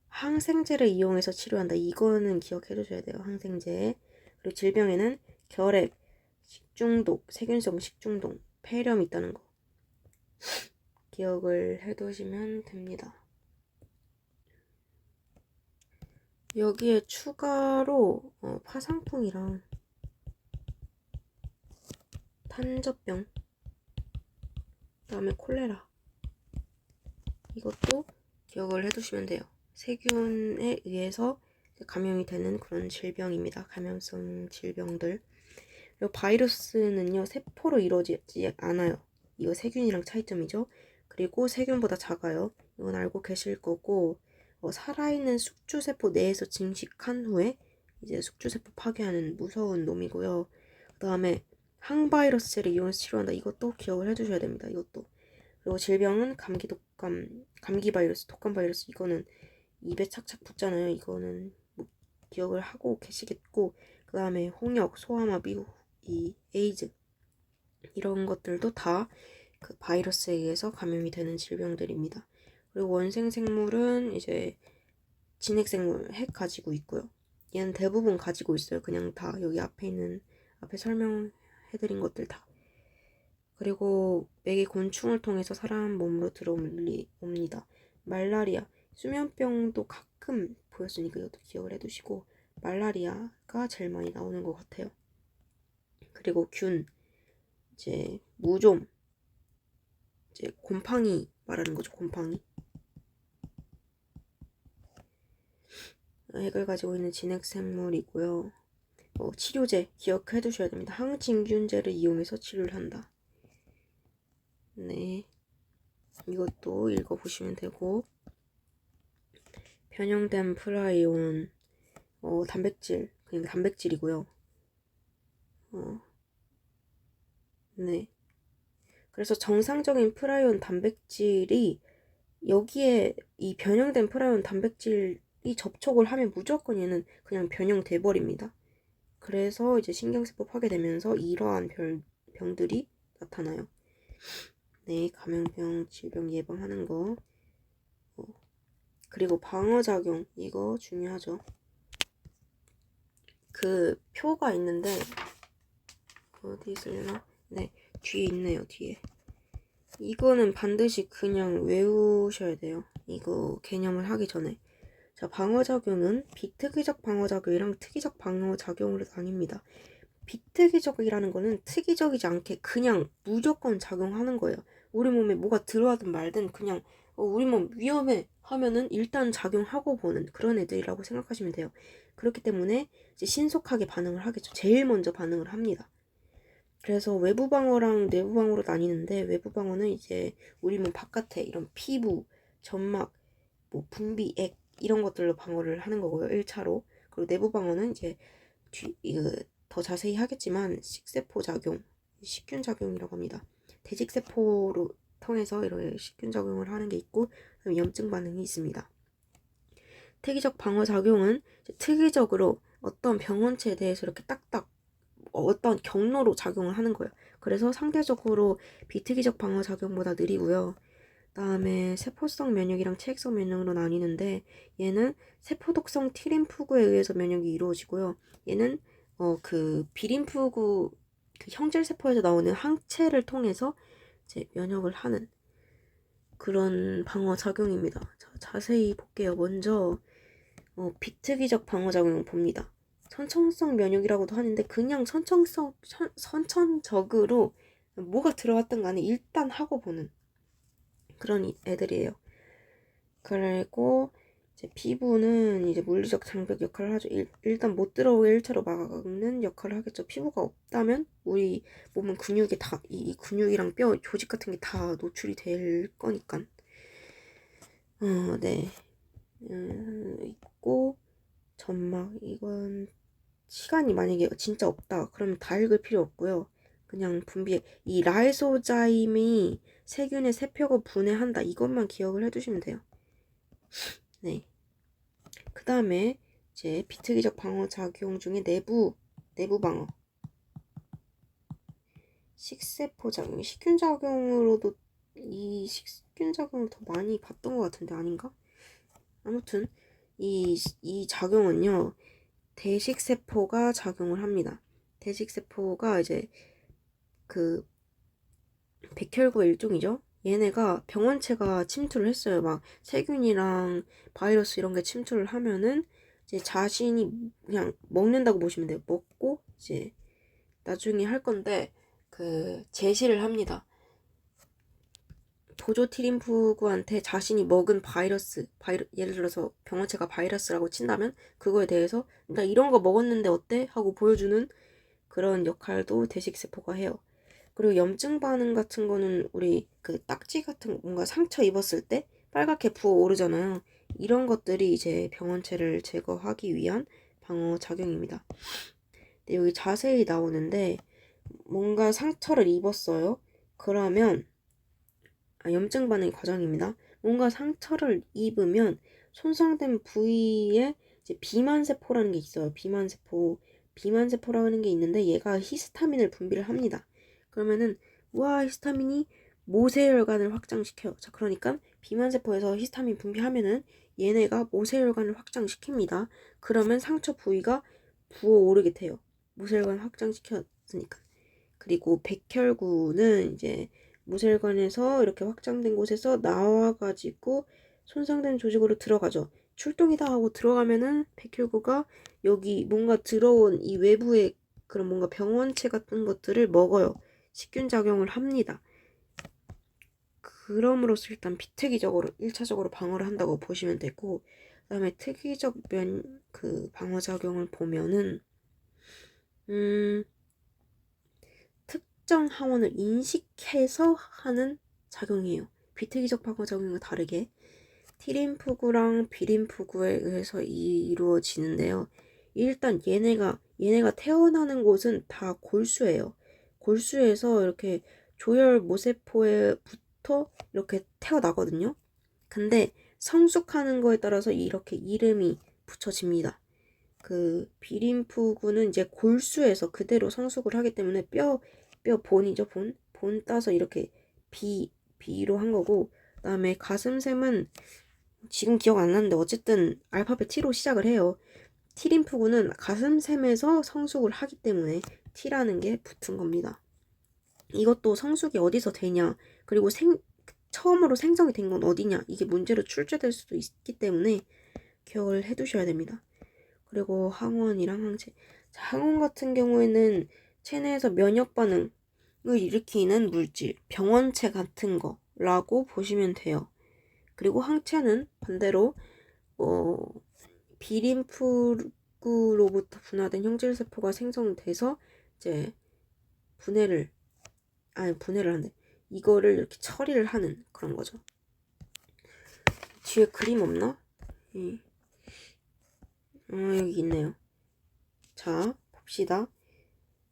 항생제를 이용해서 치료한다. 이거는 기억해 두셔야 돼요. 항생제. 그리고 질병에는 결핵, 식중독, 세균성 식중독, 폐렴이 있다는 거. 기억을 해 두시면 됩니다. 여기에 추가로 파상풍이랑 탄저병, 그 다음에 콜레라, 이것도 기억을 해두시면 돼요. 세균에 의해서 감염이 되는 그런 질병입니다. 감염성 질병들. 그리고 바이러스는요, 세포로 이루어지지 않아요. 이거 세균이랑 차이점이죠. 그리고 세균보다 작아요. 이건 알고 계실 거고, 살아있는 숙주세포 내에서 증식한 후에 이제 숙주세포 파괴하는 무서운 놈이고요. 그 다음에 항바이러스제를 이용해서 치료한다. 이것도 기억을 해두셔야 됩니다. 이것도. 그리고 질병은 감기, 독감, 감기 바이러스, 독감 바이러스, 이거는 입에 착착 붙잖아요. 이거는 뭐 기억을 하고 계시겠고, 그 다음에 홍역, 소아마비, 에이즈, 이런 것들도 다 그 바이러스에 의해서 감염이 되는 질병들입니다. 그리고 원생생물은 이제 진핵생물, 핵 가지고 있고요. 얘는 대부분 가지고 있어요. 그냥 다 여기 앞에 설명해드린 것들 다. 그리고 매개 곤충을 통해서 사람 몸으로 들어옵니다. 말라리아, 수면병도 가끔 보였으니까 이것도 기억을 해두시고, 말라리아가 제일 많이 나오는 것 같아요. 그리고 균, 이제 무좀, 이제 곰팡이 말하는 거죠. 곰팡이. 핵을 가지고 있는 진핵생물이고요. 치료제 기억해 두셔야 됩니다. 항진균제를 이용해서 치료를 한다. 네, 이것도 읽어보시면 되고, 변형된 프라이온, 단백질, 그냥 단백질이고요. 네. 그래서 정상적인 프라이온 단백질이 여기에 이 변형된 프라이온 단백질이 접촉을 하면 무조건 얘는 그냥 변형돼 버립니다. 그래서 이제 신경세포 파괴되면서 이러한 병들이 나타나요. 네, 감염병, 질병 예방하는 거. 그리고 방어작용, 이거 중요하죠. 그 표가 있는데 어디 있으려나? 네, 뒤에 있네요. 뒤에. 이거는 반드시 그냥 외우셔야 돼요. 이거 개념을 하기 전에. 자, 방어작용은 비특이적 방어작용이랑 특이적 방어작용으로 나뉩니다. 비특이적이라는 거는 특이적이지 않게 그냥 무조건 작용하는 거예요. 우리 몸에 뭐가 들어가든 말든 그냥 우리 몸 위험해 하면은 일단 작용하고 보는 그런 애들이라고 생각하시면 돼요. 그렇기 때문에 이제 신속하게 반응을 하겠죠. 제일 먼저 반응을 합니다. 그래서 외부 방어랑 내부 방어로 나뉘는데, 외부 방어는 이제 우리 몸 바깥에 이런 피부, 점막, 뭐 분비, 액 이런 것들로 방어를 하는 거고요. 1차로. 그리고 내부 방어는 이제 이거 더 자세히 하겠지만 식세포 작용, 식균 작용이라고 합니다. 대직세포로 통해서 이런 식균 작용을 하는 게 있고, 염증 반응이 있습니다. 특이적 방어 작용은 특이적으로 어떤 병원체에 대해서 이렇게 딱딱 어떤 경로로 작용을 하는 거예요. 그래서 상대적으로 비특이적 방어 작용보다 느리고요. 다음에 세포성 면역이랑 체액성 면역으로 나뉘는데, 얘는 세포독성 T림프구에 의해서 면역이 이루어지고요. 얘는 B림프구 그 형질세포에서 나오는 항체를 통해서 이제 면역을 하는 그런 방어 작용입니다. 자, 자세히 볼게요. 먼저 비특이적 방어 작용을 봅니다. 선천성 면역이라고도 하는데 그냥 선천적으로 뭐가 들어왔든 간에 일단 하고 보는 그런 애들이에요. 그리고 이제 피부는 이제 물리적 장벽 역할을 하죠. 일단 못 들어오게 1차로 막는 역할을 하겠죠. 피부가 없다면 우리 몸은 근육에 다, 이 근육이랑 뼈, 조직 같은 게 다 노출이 될 거니까. 네. 있고, 점막, 이건 시간이 만약에 진짜 없다. 그러면 다 읽을 필요 없고요. 그냥 이 라이소자임이 세균의 세포가 분해한다. 이것만 기억을 해두시면 돼요. 네. 그 다음에 이제 비특이적 방어 작용 중에 내부 방어. 식세포 작용, 식균 작용으로도 이 식균 작용을 더 많이 봤던 것 같은데 아닌가? 아무튼 이 작용은요, 대식세포가 작용을 합니다. 대식세포가 이제 그 백혈구의 일종이죠. 얘네가 병원체가 침투를 했어요. 막 세균이랑 바이러스 이런 게 침투를 하면은 이제 자신이 그냥 먹는다고 보시면 돼요. 먹고 이제 나중에 할 건데 제시를 합니다. 보조 T림프구한테 자신이 먹은 예를 들어서 병원체가 바이러스라고 친다면 그거에 대해서 나 이런 거 먹었는데 어때? 하고 보여주는 그런 역할도 대식세포가 해요. 그리고 염증 반응 같은 거는 우리 딱지 같은 뭔가 상처 입었을 때 빨갛게 부어오르잖아요. 이런 것들이 이제 병원체를 제거하기 위한 방어 작용입니다. 여기 자세히 나오는데, 뭔가 상처를 입었어요. 그러면 염증 반응의 과정입니다. 뭔가 상처를 입으면 손상된 부위에 이제 비만세포라는 게 있어요. 비만세포라는 게 있는데 얘가 히스타민을 분비를 합니다. 그러면은 히스타민이 모세혈관을 확장시켜요. 자, 그러니까 비만세포에서 히스타민 분비하면은 얘네가 모세혈관을 확장시킵니다. 그러면 상처 부위가 부어오르게 돼요. 모세혈관 확장시켰으니까. 그리고 백혈구는 이제 모세혈관에서 이렇게 확장된 곳에서 나와가지고 손상된 조직으로 들어가죠. 출동이다 하고 들어가면은 백혈구가 여기 뭔가 들어온 이 외부의 그런 뭔가 병원체 같은 것들을 먹어요. 식균 작용을 합니다. 그럼으로써 일단 비특이적으로 1차적으로 방어를 한다고 보시면 되고, 그 다음에 특이적 방어 작용을 보면은 특정 항원을 인식해서 하는 작용이에요. 비특이적 방어 작용과 다르게 T림프구랑 B림프구에 의해서 이루어지는데요. 일단 얘네가 태어나는 곳은 다 골수예요. 골수에서 이렇게 조혈 모세포에부터 이렇게 태어나거든요. 근데 성숙하는 거에 따라서 이렇게 이름이 붙여집니다. B림프구는 이제 골수에서 그대로 성숙을 하기 때문에 뼈 본이죠. 본 따서 이렇게 B로 한 거고, 그다음에 가슴샘은 지금 기억 안 나는데 어쨌든 알파벳 T로 시작을 해요. T림프구는 가슴샘에서 성숙을 하기 때문에 T라는 게 붙은 겁니다. 이것도 성숙이 어디서 되냐, 그리고 처음으로 생성이 된 건 어디냐, 이게 문제로 출제될 수도 있기 때문에 기억을 해두셔야 됩니다. 그리고 항원이랑 항체. 자, 항원 같은 경우에는 체내에서 면역 반응을 일으키는 물질, 병원체 같은 거라고 보시면 돼요. 그리고 항체는 반대로 비림프구로부터 분화된 형질세포가 생성돼서 이제 분해를 한대. 이거를 이렇게 처리를 하는 그런 거죠. 뒤에 그림 없나? 여기 있네요. 자, 봅시다.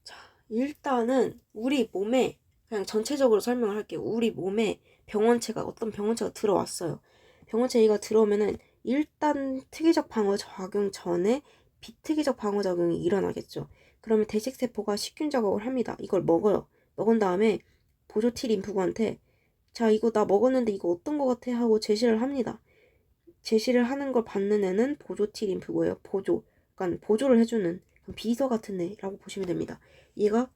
자, 일단은 우리 몸에 그냥 전체적으로 설명을 할게요. 우리 몸에 어떤 병원체가 들어왔어요. 병원체 A가 들어오면은 일단 특이적 방어 작용 전에 비특이적 방어 작용이 일어나겠죠. 그러면 대식세포가 식균 작업을 합니다. 이걸 먹어요. 먹은 다음에 보조 T 림프구한테 자, 이거 나 먹었는데 이거 어떤 거 같아? 하고 제시를 합니다. 제시를 하는 걸 받는 애는 보조 T 림프구예요. 그러니까 보조를 해주는 비서 같은 애라고 보시면 됩니다. 얘가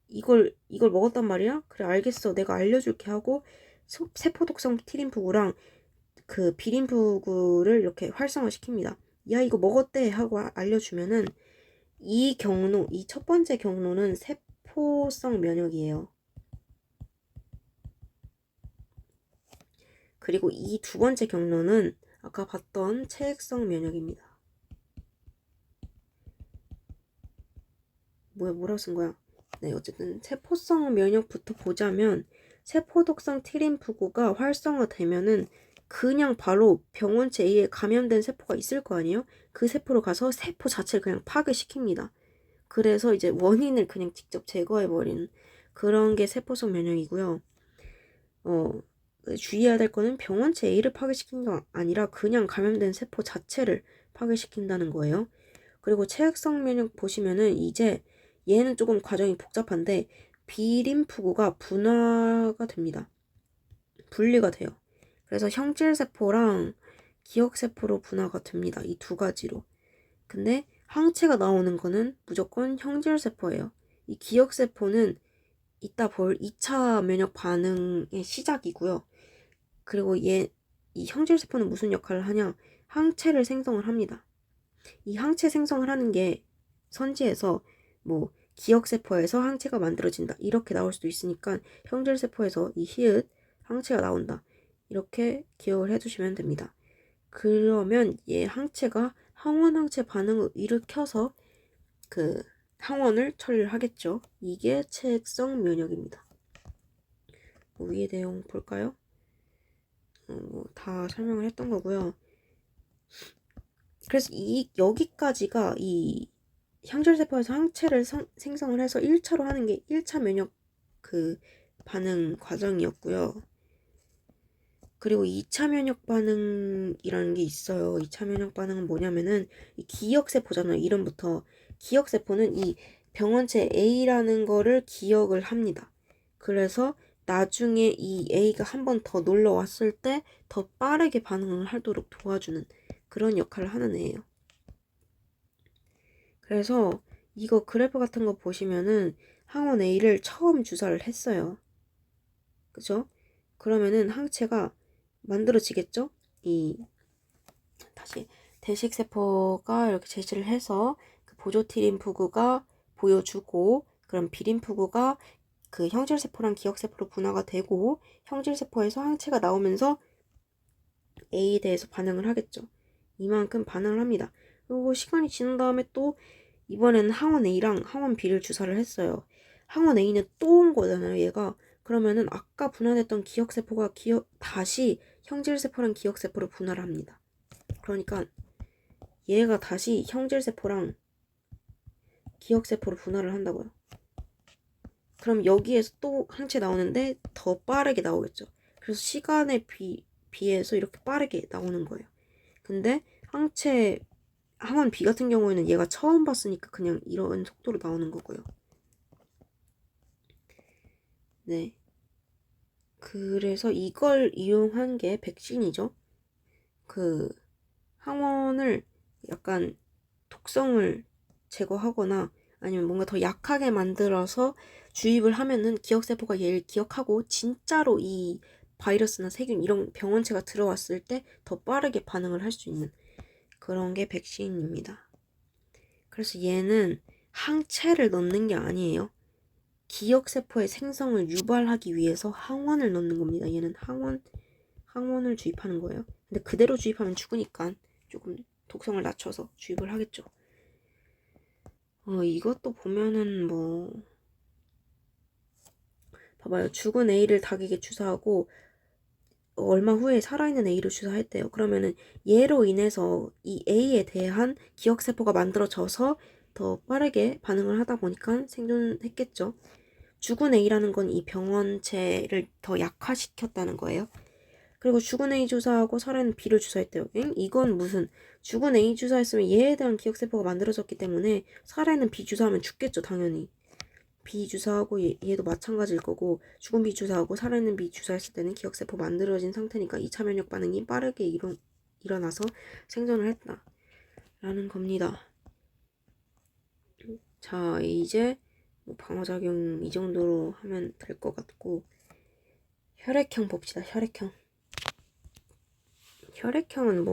이걸 먹었단 말이야? 그래 알겠어. 내가 알려줄게 하고 세포 독성 T 림프구랑 그 비림프구를 이렇게 활성화 시킵니다. 야 이거 먹었대 하고 알려주면은 이 첫 번째 경로는 세포성 면역이에요. 그리고 이 두 번째 경로는 아까 봤던 체액성 면역입니다. 뭐라고 쓴 거야? 네, 어쨌든 세포성 면역부터 보자면 세포 독성 T림프구가 활성화되면은 그냥 바로 병원체 A에 감염된 세포가 있을 거 아니에요? 그 세포로 가서 세포 자체를 그냥 파괴시킵니다. 그래서 이제 원인을 그냥 직접 제거해버리는 그런 게 세포성 면역이고요. 주의해야 될 거는 병원체 A를 파괴시킨 게 아니라 그냥 감염된 세포 자체를 파괴시킨다는 거예요. 그리고 체액성 면역 보시면은 이제 얘는 조금 과정이 복잡한데 비림프구가 분화가 됩니다. 분리가 돼요. 그래서 형질세포랑 기억세포로 분화가 됩니다. 이 두 가지로. 근데 항체가 나오는 거는 무조건 형질세포예요. 이 기억세포는 이따 볼 2차 면역 반응의 시작이고요. 그리고 이 형질세포는 무슨 역할을 하냐? 항체를 생성을 합니다. 이 항체 생성을 하는 게 선지에서 기억세포에서 항체가 만들어진다 이렇게 나올 수도 있으니까 형질세포에서 이 히읗 항체가 나온다 이렇게 기억을 해주시면 됩니다. 그러면 얘 항체가 항원항체 반응을 일으켜서 그 항원을 처리를 하겠죠. 이게 체액성 면역입니다. 위의 내용 볼까요? 다 설명을 했던 거고요. 그래서 여기까지가 이 형질세포에서 항체를 생성을 해서 1차로 하는 게 1차 면역 그 반응 과정이었고요. 그리고 2차 면역 반응이라는 게 있어요. 2차 면역 반응은 뭐냐면은 이 기억세포잖아요. 이름부터. 기억세포는 이 병원체 A라는 거를 기억을 합니다. 그래서 나중에 이 A가 한 번 더 놀러 왔을 때 더 빠르게 반응을 하도록 도와주는 그런 역할을 하는 애예요. 그래서 이거 그래프 같은 거 보시면은 항원 A를 처음 주사를 했어요. 그죠? 그러면은 항체가 만들어지겠죠? 다시 대식세포가 이렇게 제시를 해서 그 보조 T림프구가 보여주고 그럼 비림프구가 그 형질세포랑 기억세포로 분화가 되고 형질세포에서 항체가 나오면서 A에 대해서 반응을 하겠죠. 이만큼 반응을 합니다. 그리고 시간이 지난 다음에 또 이번에는 항원 A랑 항원 B를 주사를 했어요. 항원 A는 또 온 거잖아요, 얘가. 그러면은 아까 분할했던 기억세포가 다시 형질세포랑 기억세포로 분할을 합니다. 그러니까 얘가 다시 형질세포랑 기억세포로 분할을 한다고요. 그럼 여기에서 또 항체 나오는데 더 빠르게 나오겠죠. 그래서 시간에 비해서 이렇게 빠르게 나오는 거예요. 근데 항원 B 같은 경우에는 얘가 처음 봤으니까 그냥 이런 속도로 나오는 거고요. 네. 그래서 이걸 이용한 게 백신이죠. 그 항원을 약간 독성을 제거하거나 아니면 뭔가 더 약하게 만들어서 주입을 하면은 기억세포가 얘를 기억하고 진짜로 이 바이러스나 세균 이런 병원체가 들어왔을 때 더 빠르게 반응을 할 수 있는 그런 게 백신입니다. 그래서 얘는 항체를 넣는 게 아니에요. 기억세포의 생성을 유발하기 위해서 항원을 넣는 겁니다. 얘는 항원을 주입하는 거예요. 근데 그대로 주입하면 죽으니까 조금 독성을 낮춰서 주입을 하겠죠. 이것도 보면은 봐봐요. 죽은 A를 닭에게 주사하고 얼마 후에 살아있는 A를 주사했대요. 그러면은 얘로 인해서 이 A에 대한 기억세포가 만들어져서 더 빠르게 반응을 하다 보니까 생존했겠죠. 죽은 A라는 건 이 병원체를 더 약화시켰다는 거예요. 그리고 죽은 A 주사하고 살아있는 B를 주사했대요. 이건 무슨 죽은 A 주사했으면 얘에 대한 기억세포가 만들어졌기 때문에 살아있는 B 주사하면 죽겠죠, 당연히. B 주사하고 얘도 마찬가지일 거고 죽은 B 주사하고 살아있는 B 주사했을 때는 기억세포 만들어진 상태니까 2차 면역 반응이 빠르게 일어나서 생존을 했다라는 겁니다. 자, 이제 방어작용 이 정도로 하면 될 것 같고 혈액형 봅시다. 혈액형은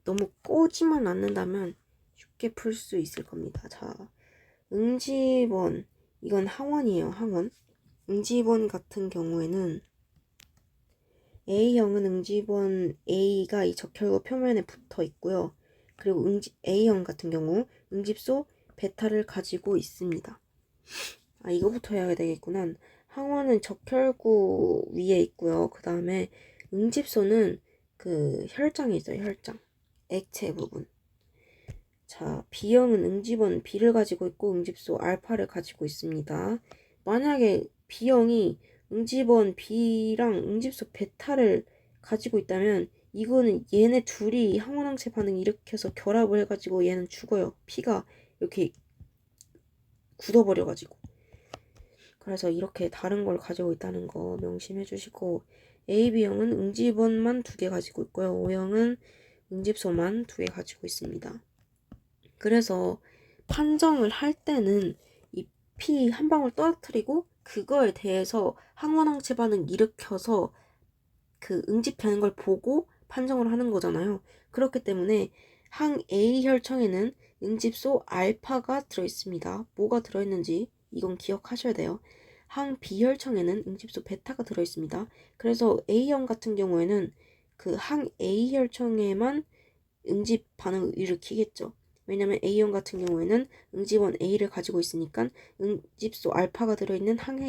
너무 꼬지만 않는다면 쉽게 풀 수 있을 겁니다. 자, 응집원 이건 항원이에요. 항원. 응집원 같은 경우에는 A형은 응집원 A가 이 적혈구 표면에 붙어 있고요. 그리고 A형 같은 경우 응집소 베타를 가지고 있습니다. 이거부터 해야 되겠구나. 항원은 적혈구 위에 있고요. 그 다음에 응집소는 그 혈장에 있어요. 혈장. 액체 부분. 자, B형은 응집원 B를 가지고 있고 응집소 알파를 가지고 있습니다. 만약에 B형이 응집원 B랑 응집소 베타를 가지고 있다면 이거는 얘네 둘이 항원항체 반응 일으켜서 결합을 해가지고 얘는 죽어요. 피가 이렇게 굳어버려가지고. 그래서 이렇게 다른 걸 가지고 있다는 거 명심해 주시고 AB형은 응집원만 2개 가지고 있고요. O형은 응집소만 2개 가지고 있습니다. 그래서 판정을 할 때는 이 피 한 방울 떨어뜨리고 그거에 대해서 항원항체 반응 일으켜서 그 응집하는 걸 보고 판정을 하는 거잖아요. 그렇기 때문에 항 A 혈청에는 응집소 알파가 들어있습니다. 뭐가 들어있는지 이건 기억하셔야 돼요. 항 B 혈청에는 응집소 베타가 들어있습니다. 그래서 A형 같은 경우에는 그 항 A 혈청에만 응집 반응을 일으키겠죠. 왜냐면 A형 같은 경우에는 응집원 A를 가지고 있으니까 응집소 알파가 들어있는 항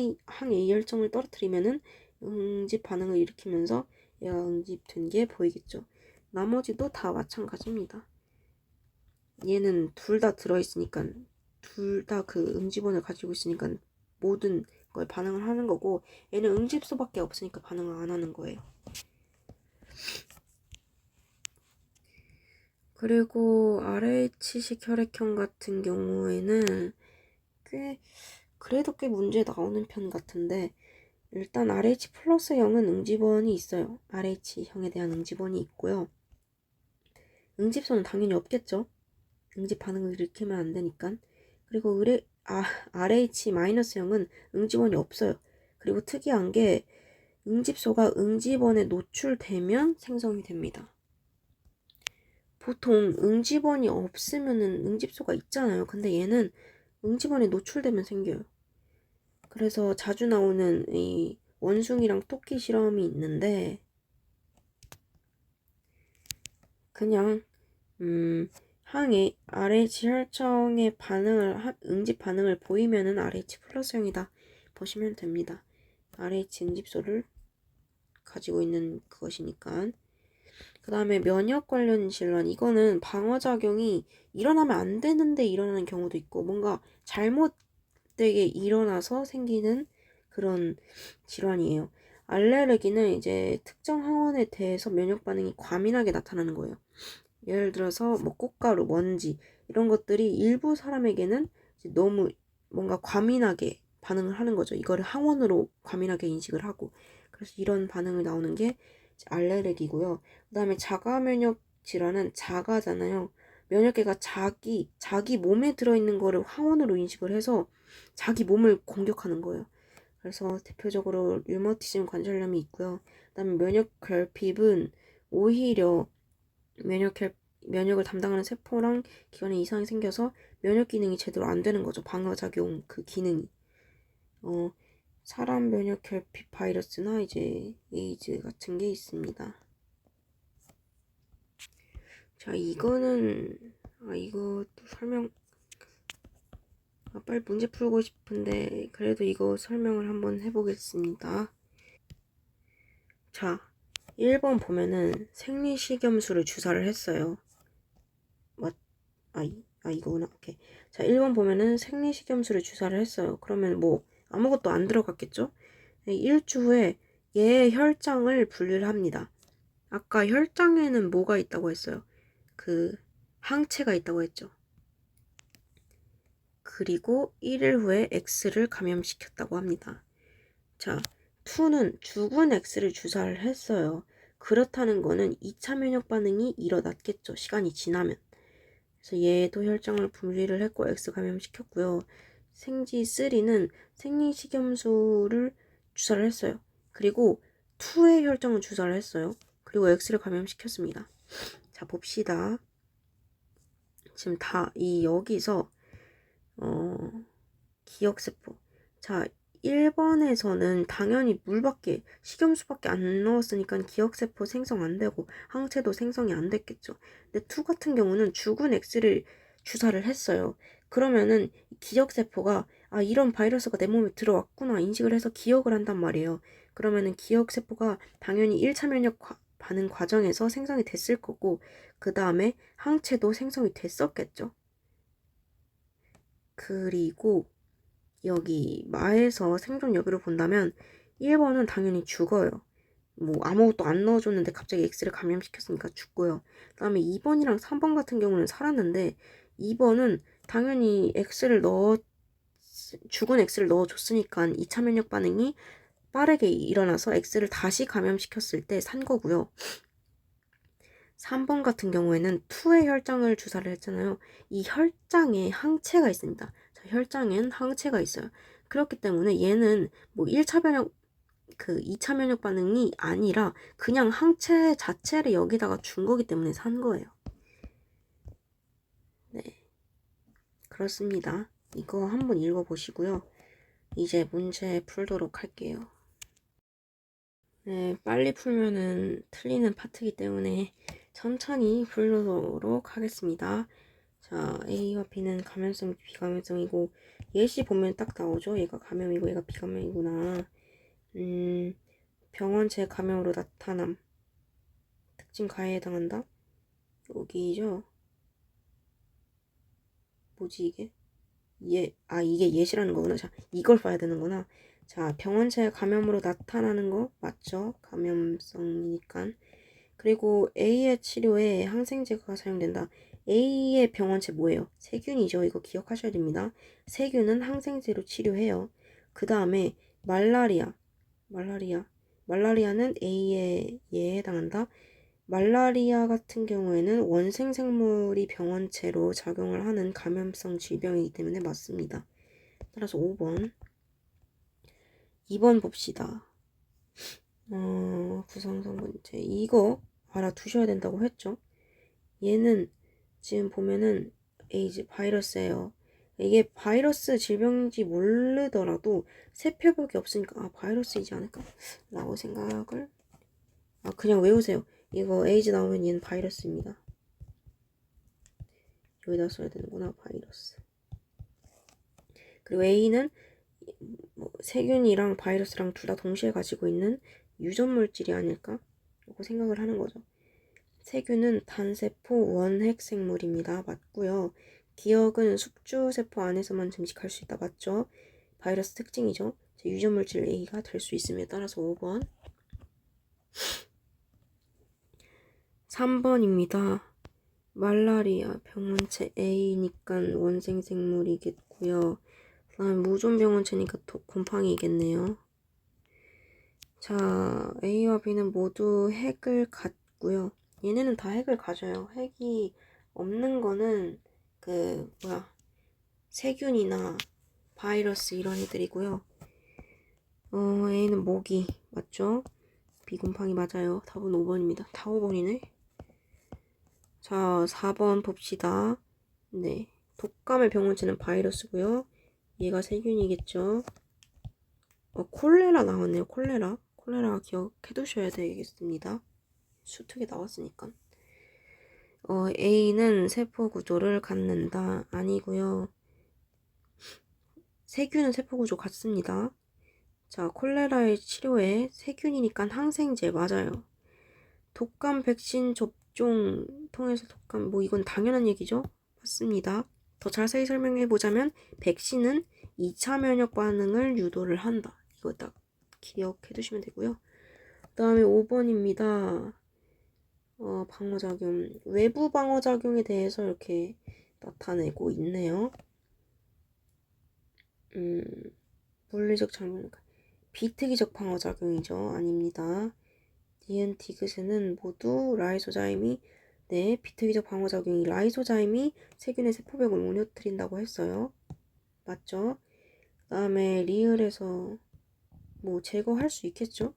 A 혈청을 떨어뜨리면은 응집 반응을 일으키면서 얘가 응집된 게 보이겠죠. 나머지도 다 마찬가지입니다. 얘는 둘 다 들어있으니까 둘 다 그 응집원을 가지고 있으니까 모든 걸 반응을 하는 거고 얘는 응집소밖에 없으니까 반응을 안 하는 거예요. 그리고 RH식 혈액형 같은 경우에는 그래도 꽤 문제 나오는 편 같은데 일단 RH 플러스형은 응집원이 있어요. RH형에 대한 응집원이 있고요. 응집소는 당연히 없겠죠. 응집 반응을 일으키면 안 되니까. 그리고 RH-형은 응집원이 없어요. 그리고 특이한 게 응집소가 응집원에 노출되면 생성이 됩니다. 보통 응집원이 없으면은 응집소가 있잖아요. 근데 얘는 응집원에 노출되면 생겨요. 그래서 자주 나오는 이 원숭이랑 토끼 실험이 있는데 그냥 항에 RH 혈청의 응집 반응을 보이면은 RH 플러스형이다 보시면 됩니다. RH 응집소를 가지고 있는 그것이니까. 그 다음에 면역 관련 질환. 이거는 방어작용이 일어나면 안 되는데 일어나는 경우도 있고 뭔가 잘못되게 일어나서 생기는 그런 질환이에요. 알레르기는 이제 특정 항원에 대해서 면역 반응이 과민하게 나타나는 거예요. 예를 들어서 꽃가루, 먼지 이런 것들이 일부 사람에게는 너무 뭔가 과민하게 반응을 하는 거죠. 이거를 항원으로 과민하게 인식을 하고 그래서 이런 반응을 나오는 게 알레르기고요. 그 다음에 자가 면역 질환은 자가잖아요. 면역계가 자기 몸에 들어있는 거를 항원으로 인식을 해서 자기 몸을 공격하는 거예요. 그래서 대표적으로 류머티즘 관절염이 있고요. 그 다음에 면역 결핍은 오히려 면역을 담당하는 세포랑 기관에 이상이 생겨서 면역 기능이 제대로 안 되는 거죠. 방어작용 그 기능이. 사람 면역 결핍 바이러스나 이제 에이즈 같은 게 있습니다. 자, 이거는 이것도 빨리 문제 풀고 싶은데 그래도 이거 설명을 한번 해보겠습니다. 자, 1번 보면은 생리식염수를 주사를 했어요. 이거구나. 오케이. 자, 1번 보면은 생리식염수를 주사를 했어요. 그러면 뭐 아무것도 안 들어갔겠죠? 1주 후에 얘의 혈장을 분리를 합니다. 아까 혈장에는 뭐가 있다고 했어요? 그 항체가 있다고 했죠. 그리고 1일 후에 X를 감염시켰다고 합니다. 자, 2는 죽은 X를 주사를 했어요. 그렇다는 거는 2차 면역 반응이 일어났겠죠. 시간이 지나면. 그래서 얘도 혈장을 분리를 했고 X 감염시켰고요. 생지 3는 생리식염수를 주사를 했어요. 그리고 2의 혈장을 주사를 했어요. 그리고 X를 감염시켰습니다. 자, 봅시다. 지금 여기서 기억세포. 자, 1번에서는 당연히 식염수밖에 안 넣었으니까 기억세포 생성 안 되고 항체도 생성이 안 됐겠죠. 근데 2 같은 경우는 죽은 X를 주사를 했어요. 그러면은 기억세포가 이런 바이러스가 내 몸에 들어왔구나 인식을 해서 기억을 한단 말이에요. 그러면은 기억세포가 당연히 1차 면역 반응 과정에서 생성이 됐을 거고 그 다음에 항체도 생성이 됐었겠죠. 그리고 여기 마에서 생존 여부를 본다면 1번은 당연히 죽어요. 뭐 아무것도 안 넣어줬는데 갑자기 X를 감염시켰으니까 죽고요. 그 다음에 2번이랑 3번 같은 경우는 살았는데 2번은 당연히 죽은 X를 넣어줬으니까 2차 면역 반응이 빠르게 일어나서 X를 다시 감염시켰을 때 산 거고요. 3번 같은 경우에는 2의 혈장을 주사를 했잖아요. 이 혈장에 항체가 있습니다. 자, 혈장엔 항체가 있어요. 그렇기 때문에 얘는 뭐 2차 면역 반응이 아니라 그냥 항체 자체를 여기다가 준 거기 때문에 산 거예요. 네. 그렇습니다. 이거 한번 읽어보시고요. 이제 문제 풀도록 할게요. 네, 빨리 풀면은 틀리는 파트이기 때문에 천천히 풀도록 하겠습니다. 자, A와 B는 감염성, 비감염성이고 예시 보면 딱 나오죠. 얘가 감염이고 얘가 비감염이구나. 병원 재감염으로 나타남. 특징 가해에 해당한다. 여기죠. 뭐지 이게? 이게 예시라는 거구나. 자, 이걸 봐야 되는구나. 자, 병원체 감염으로 나타나는 거 맞죠? 감염성이니까. 그리고 A의 치료에 항생제가 사용된다. A의 병원체 뭐예요? 세균이죠. 이거 기억하셔야 됩니다. 세균은 항생제로 치료해요. 그 다음에 말라리아는 A에 해당한다. 말라리아 같은 경우에는 원생생물이 병원체로 작용을 하는 감염성 질병이기 때문에 맞습니다. 따라서 5번. 2번 봅시다. 구성성 문제. 이거 알아두셔야 된다고 했죠. 얘는 지금 보면은 에이즈 바이러스예요. 이게 바이러스 질병인지 모르더라도 세표벽이 없으니까 바이러스이지 않을까? 라고 생각을 그냥 외우세요. 이거 에이즈 나오면 얘는 바이러스입니다. 여기다 써야 되는구나. 바이러스. 그리고 A는 세균이랑 바이러스랑 둘 다 동시에 가지고 있는 유전물질이 아닐까? 라고 생각을 하는 거죠. 세균은 단세포 원핵생물입니다. 맞고요. 기억은 숙주세포 안에서만 증식할 수 있다. 맞죠? 바이러스 특징이죠. 유전물질 A가 될 수 있음에 따라서 5번. 3번입니다. 말라리아 병원체 A니까 원생생물이겠고요. 그 다음에 무좀병원체니까 곰팡이겠네요. 자, A와 B는 모두 핵을 갖고요. 얘네는 다 핵을 가져요. 핵이 없는 거는 세균이나 바이러스 이런 애들이고요. A는 모기 맞죠? B 곰팡이 맞아요. 답은 5번입니다. 다 5번이네. 자, 4번 봅시다. 네. 독감의 병원체는 바이러스고요. 얘가 세균이겠죠. 콜레라 나왔네요. 콜레라 기억해 두셔야 되겠습니다. 수특에 나왔으니까. A는 세포 구조를 갖는다. 아니고요. 세균은 세포 구조 같습니다. 자, 콜레라의 치료에 세균이니까 항생제 맞아요. 독감 백신 접종 통해서 독감 이건 당연한 얘기죠? 맞습니다. 더 자세히 설명해 보자면 백신은 2차 면역 반응을 유도를 한다. 이거 딱 기억해 두시면 되고요. 그 다음에 5번입니다. 방어작용. 외부 방어작용에 대해서 이렇게 나타내고 있네요. 물리적 장면. 비특이적 방어작용이죠. 아닙니다. 니은 디귿에는 모두 라이소자임이 비특이적 방어작용이 라이소자임이 세균의 세포벽을 무너뜨린다고 했어요. 맞죠? 그 다음에 리을에서 제거할 수 있겠죠?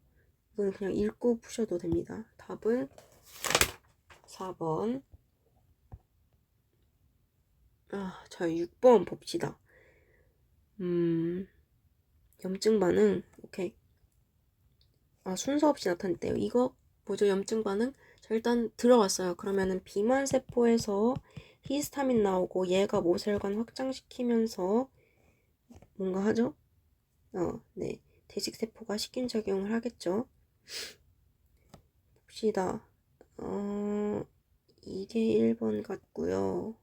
이건 그냥 읽고 푸셔도 됩니다. 답은 4번. 자, 6번 봅시다. 염증 반응. 오케이. 순서 없이 나타냈대요. 이거 뭐죠? 염증 반응? 자, 일단 들어갔어요. 그러면은 비만 세포에서 히스타민 나오고 얘가 모세혈관 확장시키면서 뭔가 하죠? 네. 대식 세포가 식균 작용을 하겠죠. 봅시다. 이게 1번 같고요.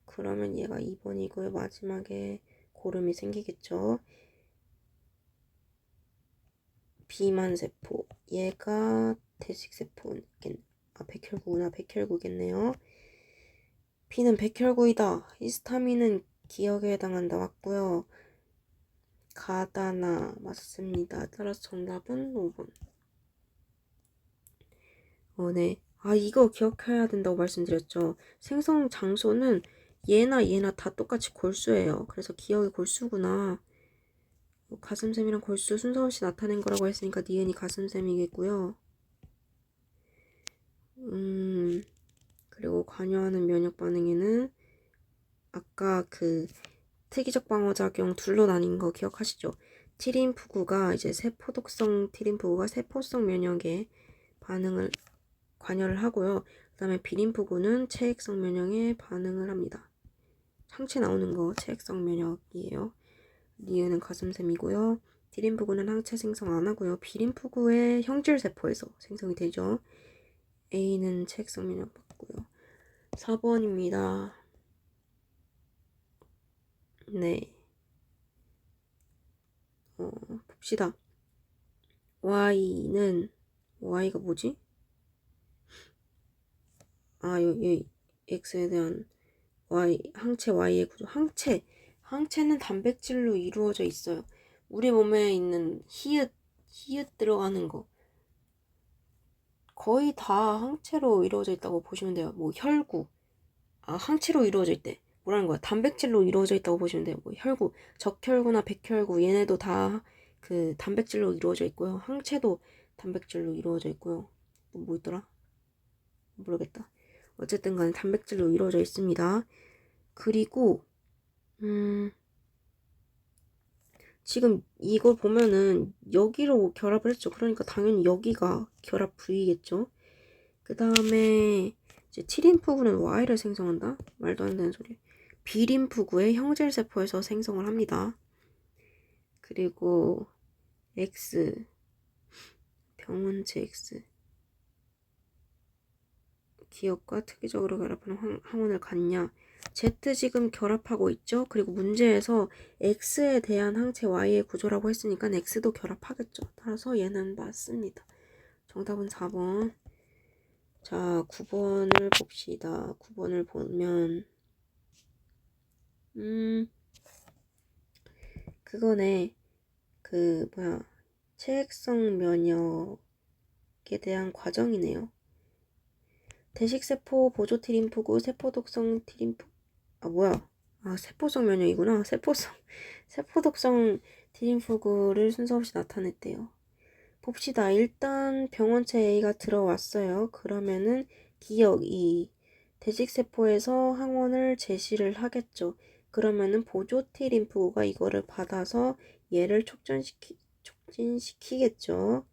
그러면 얘가 2번이고요. 마지막에 고름이 생기겠죠. 비만세포. 얘가 대식세포겠네. 백혈구구나. 백혈구겠네요. B는 백혈구이다. 히스타민은 기억에 해당한다. 맞고요. 가다나 맞습니다. 따라서 정답은 5번. 네. 이거 기억해야 된다고 말씀드렸죠. 생성 장소는 얘나 다 똑같이 골수예요. 그래서 기억이 골수구나. 가슴샘이랑 골수 순서 없이 나타낸 거라고 했으니까 니은이 가슴샘이겠고요. 그리고 관여하는 면역 반응에는 아까 그 특이적 방어작용 둘로 나뉜 거 기억하시죠? 티림프구가 이제 세포독성 티림프구가 세포성 면역에 관여를 하고요. 그 다음에 비림프구는 체액성 면역에 반응을 합니다. 항체 나오는 거 체액성 면역이에요. 니은은 가슴샘이고요. 디림프구는 항체 생성 안 하고요. 비림프구의 형질세포에서 생성이 되죠. A는 체액성 면역 받고요. 4번입니다. 네. 봅시다. Y가 뭐지? 여기 X에 대한 항체 Y의 구조. 항체는 단백질로 이루어져 있어요. 우리 몸에 있는 히읗 들어가는 거. 거의 다 항체로 이루어져 있다고 보시면 돼요. 혈구. 항체로 이루어져 있대. 뭐라는 거야? 단백질로 이루어져 있다고 보시면 돼요. 혈구, 적혈구나 백혈구 얘네도 다 그 단백질로 이루어져 있고요. 항체도 단백질로 이루어져 있고요. 뭐 있더라? 모르겠다. 어쨌든 간에 단백질로 이루어져 있습니다. 그리고 지금 이거 보면은 여기로 결합을 했죠. 그러니까 당연히 여기가 결합 부위겠죠. 그 다음에 이제 T림프구는 Y를 생성한다? 말도 안 되는 소리. B림프구의 형질세포에서 생성을 합니다. 그리고 X, 병원체 X. 기억과 특이적으로 결합하는 항원을 갖냐. Z 지금 결합하고 있죠. 그리고 문제에서 X에 대한 항체 Y의 구조라고 했으니까 X도 결합하겠죠. 따라서 얘는 맞습니다. 정답은 4번. 자, 9번을 봅시다. 9번을 보면 그거네. 체액성 면역에 대한 과정이네요. 대식세포 보조 티림프구, 세포독성 티림프, 세포성 면역이구나. 세포독성 티림프구를 순서 없이 나타냈대요. 봅시다. 일단 병원체 A가 들어왔어요. 그러면은 기억 이 대식세포에서 항원을 제시를 하겠죠. 그러면은 보조 T림프구가 이거를 받아서 얘를 촉진시키겠죠.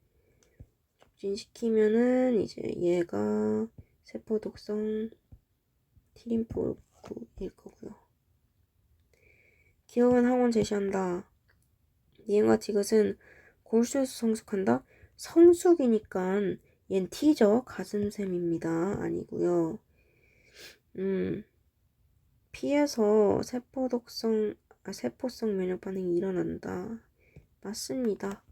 촉진시키면은 이제 얘가 세포 독성 T림프구일 거고요. 기억은 항원 제시한다. 니은과 디귿은 골수에서 성숙한다? 성숙이니까 얜 T죠. 가슴샘입니다. 아니고요. P에서 세포성 면역 반응이 일어난다. 맞습니다.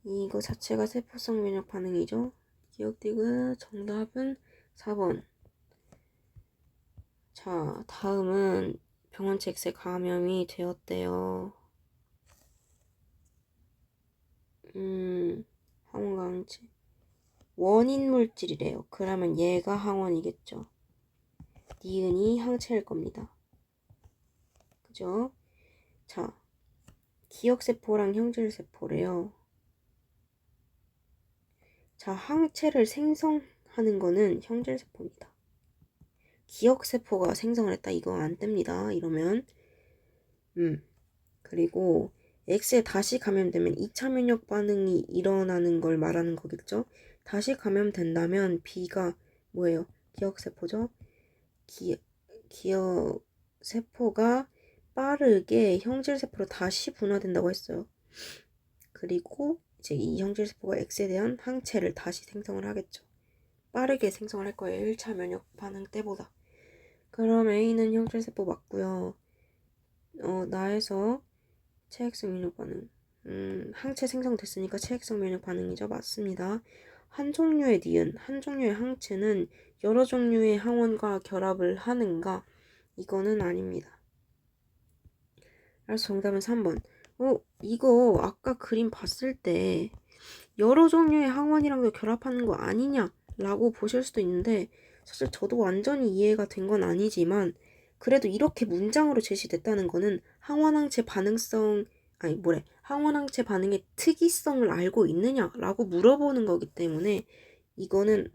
이거 자체가 세포성 면역 반응이죠. 기억 디귿 정답은 4번. 자, 다음은 병원체 X에 감염이 되었대요. 항원강체. 원인 물질이래요. 그러면 얘가 항원이겠죠. 니은이 항체일 겁니다. 그죠? 자, 기억세포랑 형질세포래요. 자, 항체를 생성하는 거는 형질세포입니다. 기억세포가 생성을 했다. 이거 안 뗍니다. 이러면. 그리고 X에 다시 감염되면 2차 면역 반응이 일어나는 걸 말하는 거겠죠? 다시 감염된다면 B가 뭐예요? 기억세포죠? 기억세포가 빠르게 형질세포로 다시 분화된다고 했어요. 그리고 이제 이 형질세포가 X에 대한 항체를 다시 생성을 하겠죠. 빠르게 생성을 할 거예요. 1차 면역 반응 때보다. 그럼 A는 형질세포 맞고요. 나에서 체액성 면역 반응. 항체 생성됐으니까 체액성 면역 반응이죠. 맞습니다. 한 종류의 니은, 한 종류의 항체는 여러 종류의 항원과 결합을 하는가? 이거는 아닙니다. 그래서 정답은 3번. 이거 아까 그림 봤을 때 여러 종류의 항원이랑도 결합하는 거 아니냐? 라고 보실 수도 있는데 사실 저도 완전히 이해가 된 건 아니지만 그래도 이렇게 문장으로 제시됐다는 거는 항원항체 반응의 특이성을 알고 있느냐라고 물어보는 거기 때문에 이거는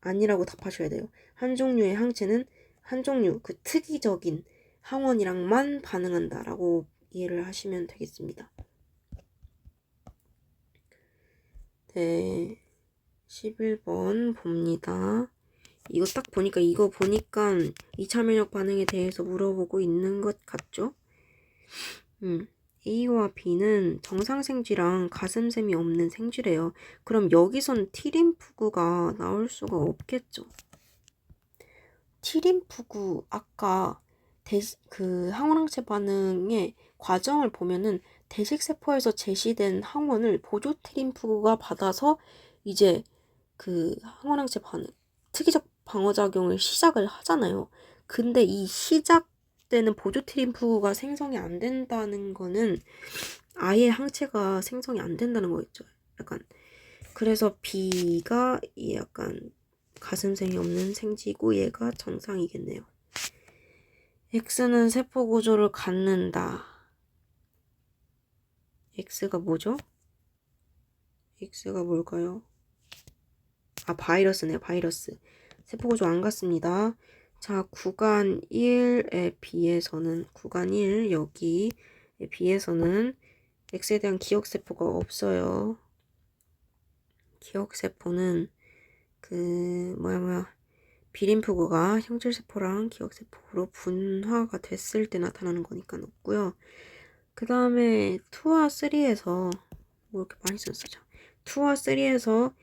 아니라고 답하셔야 돼요. 한 종류의 항체는 한 종류 그 특이적인 항원이랑만 반응한다라고 이해를 하시면 되겠습니다. 네, 11번 봅니다. 이거 딱 보니까 2차 면역 반응에 대해서 물어보고 있는 것 같죠? A와 B는 정상 생쥐랑 가슴샘이 없는 생쥐래요. 그럼 여기선 T림프구가 나올 수가 없겠죠. T림프구 아까 그 항원항체 반응의 과정을 보면은 대식세포에서 제시된 항원을 보조 T림프구가 받아서 이제 그 항원항체 반응, 특이적 방어작용을 시작을 하잖아요. 근데 이 시작되는 보조 T림프구가 생성이 안 된다는 거는 아예 항체가 생성이 안 된다는 거겠죠. 약간 그래서 B가 약간 가슴샘이 없는 생쥐고 얘가 정상이겠네요. X는 세포 구조를 갖는다. X가 뭐죠? X가 뭘까요? 바이러스네요. 바이러스. 세포 구조 안 같습니다. 자, 구간 1에 비해서는 구간 1 여기에 비해서는 X에 대한 기억세포가 없어요. 기억세포는 비림프구가 형질세포랑 기억세포로 분화가 됐을 때 나타나는 거니까 없고요. 그 다음에 2와 3에서 뭐 이렇게 많이 썼었죠. 2와 3에서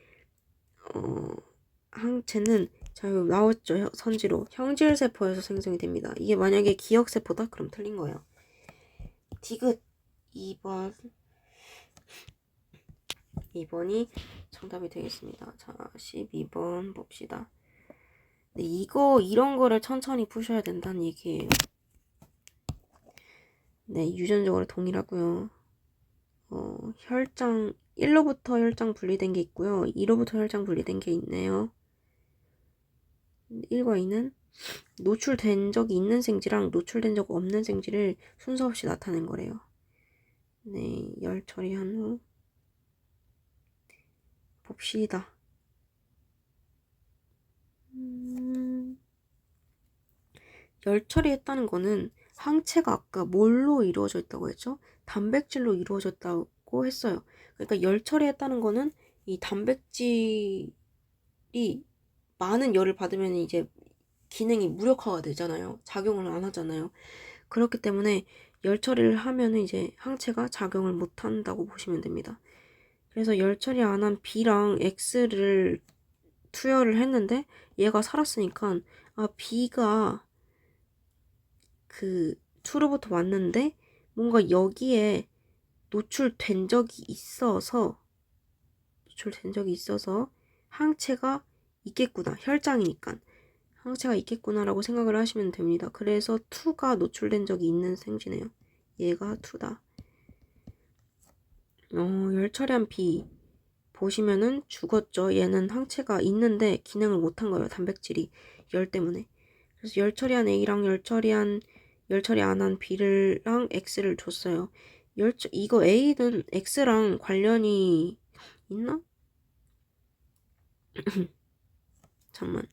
항체는 자, 여기 나왔죠. 선지로 형질세포에서 생성이 됩니다. 이게 만약에 기억세포다? 그럼 틀린 거예요. 디귿 2번이 정답이 되겠습니다. 자, 12번 봅시다. 네, 이런 거를 천천히 푸셔야 된다는 얘기예요. 네, 유전적으로 동일하고요. 혈장 1로부터 혈장 분리된 게 있고요. 2로부터 혈장 분리된 게 있네요. 1과 2는 노출된 적이 있는 생쥐랑 노출된 적 없는 생쥐를 순서 없이 나타낸 거래요. 네, 열 처리한 후 봅시다. 열 처리했다는 거는 항체가 아까 뭘로 이루어져 있다고 했죠? 단백질로 이루어졌다고 했어요. 그러니까 열 처리했다는 거는 이 단백질이 많은 열을 받으면 이제 기능이 무력화가 되잖아요. 작용을 안 하잖아요. 그렇기 때문에 열 처리를 하면 이제 항체가 작용을 못 한다고 보시면 됩니다. 그래서 열 처리 안 한 B랑 X를 투여를 했는데 얘가 살았으니까 B가 그 2로부터 왔는데 뭔가 여기에 노출된 적이 있어서 항체가 있겠구나. 혈장이니까 항체가 있겠구나라고 생각을 하시면 됩니다. 그래서 2가 노출된 적이 있는 생쥐네요. 얘가 2다. 열 처리한 B 보시면은 죽었죠. 얘는 항체가 있는데 기능을 못한 거예요. 단백질이 열 때문에. 그래서 열 처리한 A랑 열 처리 안 한 B랑 X를 줬어요. 이거 A는 X랑 관련이 있나? 잠만.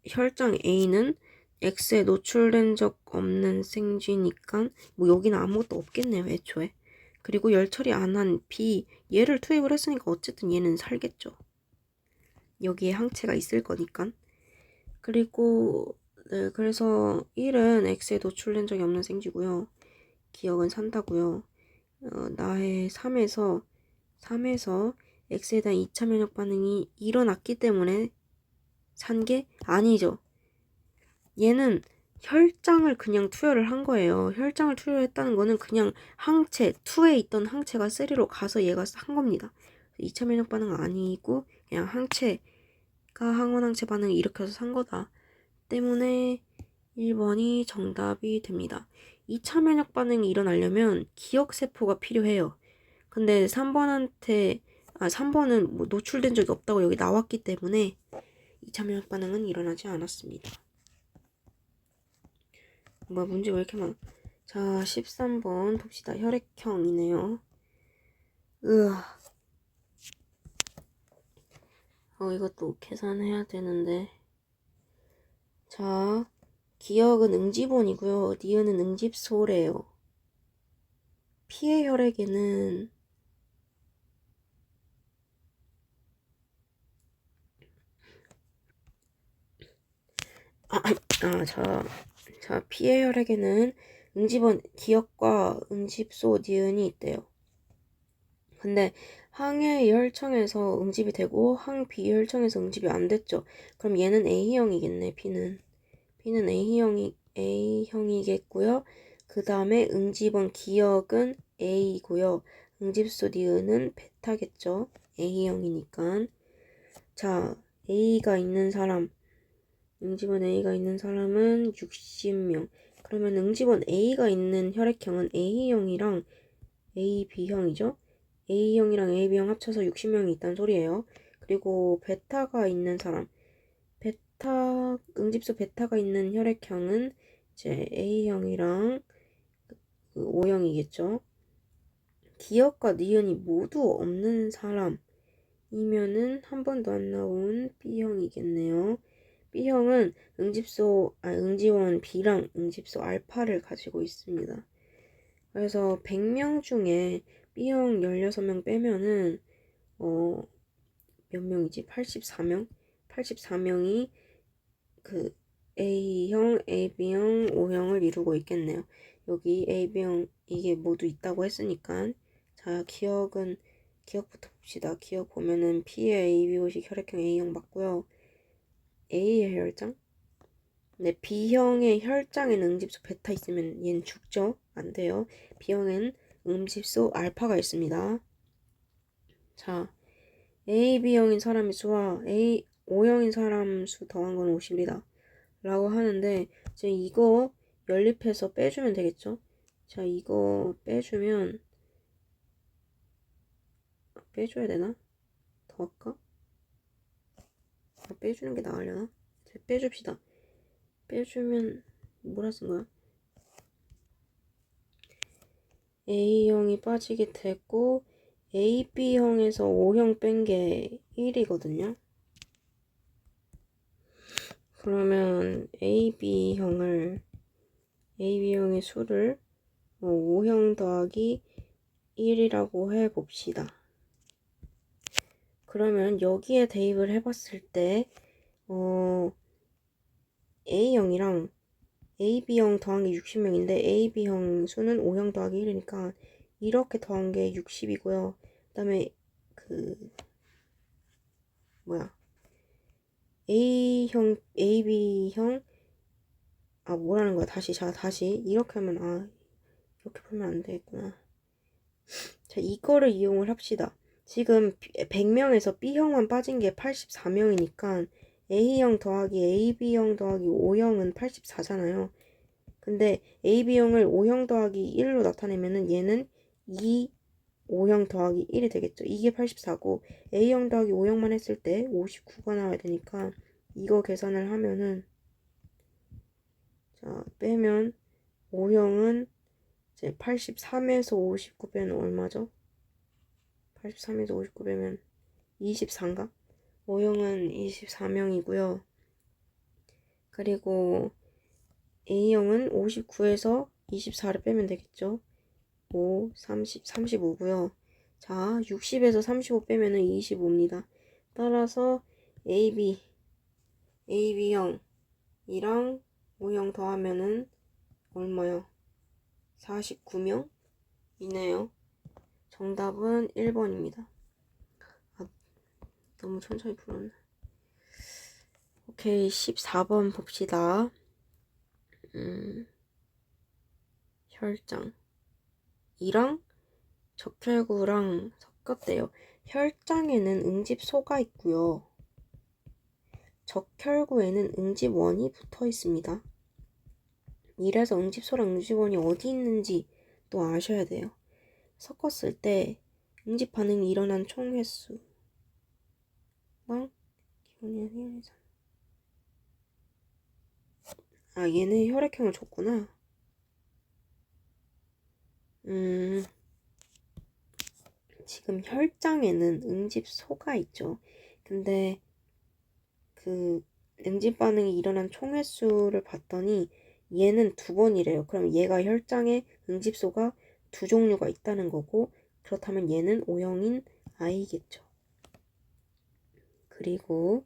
혈장 A는 X에 노출된 적 없는 생쥐니까 뭐 여기는 아무것도 없겠네요. 애초에. 그리고 열 처리 안 한 B 얘를 투입을 했으니까 어쨌든 얘는 살겠죠. 여기에 항체가 있을 거니까. 그리고 네, 그래서 1은 X에 노출된 적이 없는 생쥐고요. 기억은 산다고요. 나의 3에서 X에 대한 2차 면역 반응이 일어났기 때문에 산 게 아니죠. 얘는 혈장을 그냥 투여를 한 거예요. 혈장을 투여했다는 거는 그냥 항체, 2에 있던 항체가 3로 가서 얘가 한 겁니다. 2차 면역 반응 아니고 그냥 항체가 항원항체 반응을 일으켜서 산 거다. 때문에 1번이 정답이 됩니다. 2차 면역 반응이 일어나려면 기억세포가 필요해요. 근데 3번은 뭐 노출된 적이 없다고 여기 나왔기 때문에 2차 면역 반응은 일어나지 않았습니다. 뭐 문제 왜 이렇게 많아? 자, 13번 봅시다. 혈액형이네요. 이것도 계산해야 되는데. 자, 기억은 응집원이고요. 니은은 응집소래요. 피의 혈액에는 피의 혈액에는 응집원 기억과 응집소 니은이 있대요. 근데 항의 혈청에서 응집이 되고 항 비혈청에서 응집이 안 됐죠. 그럼 얘는 A형이겠네. B는 A형이겠고요. 그 다음에 응집원 기억은 A이고요. 응집소 니은은 베타겠죠. A형이니까. 자, A가 있는 사람, 응집원 A가 있는 사람은 60명. 그러면 응집원 A가 있는 혈액형은 A형이랑 AB형이죠. A형이랑 AB형 합쳐서 60명이 있다는 소리예요. 그리고 베타가 있는 사람, 응집소 베타가 있는 혈액형은 이제 A형이랑 그 O형이겠죠. 기억과 니은이 모두 없는 사람이면은 한 번도 안 나온 B형이겠네요. B형은 응지원 B랑 응집소 알파를 가지고 있습니다. 그래서 100명 중에 B형 16명 빼면은 몇 명이지? 84명? 84명이 그 A형, AB형, O형을 이루고 있겠네요. 여기 AB형 이게 모두 있다고 했으니까 자, 기억부터 봅시다. 기억 보면은 P의 ABO식 혈액형 A형 맞고요. A의 혈장? 네, B형의 혈장에는 응집소 베타 있으면 얘는 죽죠? 안 돼요. B형엔 응집소 알파가 있습니다. 자, AB형인 사람의 수와 O형인 사람 수 더한 건 50이다. 라고 하는데, 이제 이거 연립해서 빼주면 되겠죠? 자, 이거 빼줘야 되나? 더 할까? 빼주는 게 나으려나? 빼줍시다. 빼주면, 뭐라 쓴 거야? A형이 빠지게 되고, AB형에서 O형 뺀 게 1이거든요. 그러면 AB형의 수를 5형 더하기 1이라고 해봅시다. 그러면 여기에 대입을 해봤을 때 A형이랑 AB형 더한 게 60명인데 AB형 수는 5형 더하기 1이니까 이렇게 더한 게 60이고요. 그 다음에 AB형 뭐라는 거야? 다시 이렇게 하면 이렇게 풀면 안 되겠구나. 자, 이거를 이용을 합시다. 지금 100명에서 B형만 빠진 게 84명이니까 A형 더하기 AB형 더하기 O형은 84잖아요. 근데 AB형을 O형 더하기 1로 나타내면은 얘는 5형 더하기 1이 되겠죠. 이게 84고 A형 더하기 O형만 했을 때 59가 나와야 되니까 이거 계산을 하면은 자, 빼면 O형은 이제 83에서 59 빼면 얼마죠? 83에서 59 빼면 24인가? O형은 24명이고요. 그리고 A형은 59에서 24를 빼면 되겠죠. 5, 30, 35고요. 자, 60에서 35 빼면은 25입니다. 따라서 AB형이랑 O형 더하면은 얼마요? 49명이네요. 정답은 1번입니다. 너무 천천히 풀었네. 오케이, 14번 봅시다. 혈장이랑 적혈구랑 섞었대요. 혈장에는 응집소가 있고요. 적혈구에는 응집원이 붙어 있습니다. 이래서 응집소랑 응집원이 어디 있는지 또 아셔야 돼요. 섞었을 때 응집 반응이 일어난 총 횟수랑 기본이 얘네 혈액형을 줬구나. 지금 혈장에는 응집소가 있죠. 근데 그 응집 반응이 일어난 총 횟수를 봤더니 얘는 2번이래요. 그럼 얘가 혈장에 응집소가 2종류가 있다는 거고, 그렇다면 얘는 O형인 I겠죠. 그리고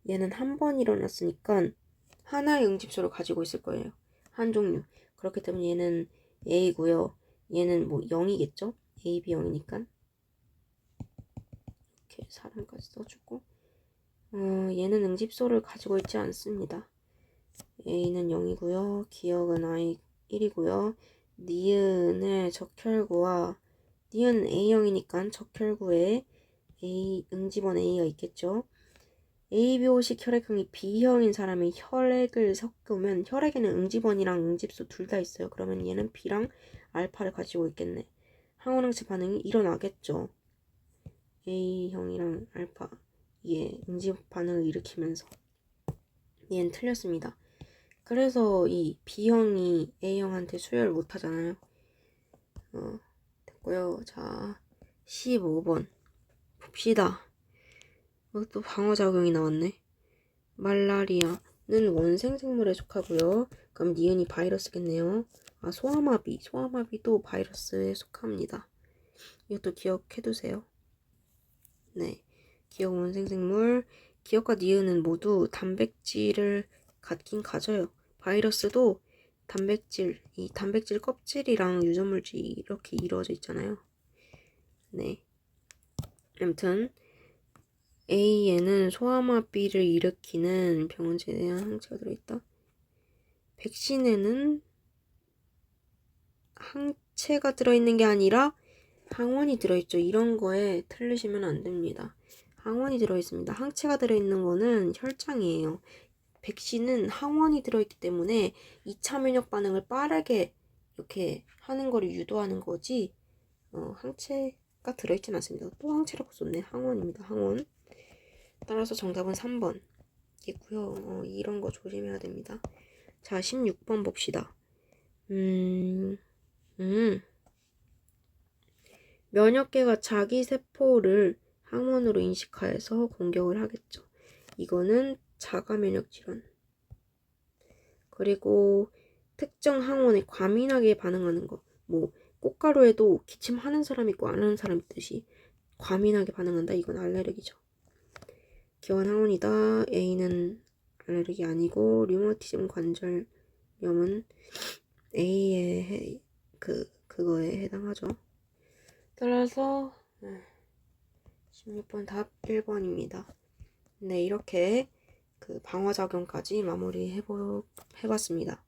얘는 한 번 일어났으니까 하나의 응집소를 가지고 있을 거예요. 한 종류. 그렇기 때문에 얘는 A고요. 얘는 0이겠죠? A, B, 0이니까. 이렇게 사람까지 써주고 얘는 응집소를 가지고 있지 않습니다. A는 0이고요. 기억은 I 1이고요. 니은의 적혈구와 니은 A형이니까 적혈구에 응집원 A가 있겠죠. ABO식 혈액형이 B형인 사람이 혈액을 섞으면 혈액에는 응집원이랑 응집소 둘 다 있어요. 그러면 얘는 B랑 알파를 가지고 있겠네. 항원항체 반응이 일어나겠죠. A형이랑 알파 응집 반응을 일으키면서 얘는 틀렸습니다. 그래서 이 B형이 A형한테 수혈을 못하잖아요. 됐고요. 자, 15번 봅시다. 또 방어작용이 나왔네. 말라리아는 원생생물에 속하고요. 그럼 니은이 바이러스겠네요. 소아마비도 바이러스에 속합니다. 이것도 기억해두세요. 네, 기억 원생생물. 기억과 니은은 모두 단백질을 갖긴 가져요. 바이러스도 이 단백질 껍질이랑 유전물질이 이렇게 이루어져 있잖아요. 네. 아무튼 A에는 소아마비를 일으키는 병원체에 대한 항체가 들어있다. 백신에는 항체가 들어있는 게 아니라 항원이 들어있죠. 이런 거에 틀리시면 안 됩니다. 항원이 들어있습니다. 항체가 들어있는 거는 혈장이에요. 백신은 항원이 들어있기 때문에 2차 면역 반응을 빠르게 이렇게 하는 거를 유도하는 거지 항체가 들어있진 않습니다. 또 항체라고 썼네. 항원입니다. 항원. 따라서 정답은 3번 이고요. 이런 거 조심해야 됩니다. 자, 16번 봅시다. 면역계가 자기 세포를 항원으로 인식하여서 공격을 하겠죠. 이거는 자가 면역 질환. 그리고 특정 항원에 과민하게 반응하는 거. 뭐 꽃가루에도 기침하는 사람 있고 안 하는 사람 있듯이 과민하게 반응한다. 이건 알레르기죠. 기원 항원이다. A는 알레르기 아니고 류마티즘 관절염은 A의 그거에 해당하죠. 따라서 16번 답 1번입니다. 네, 이렇게 그 방어작용까지 마무리 해봤습니다.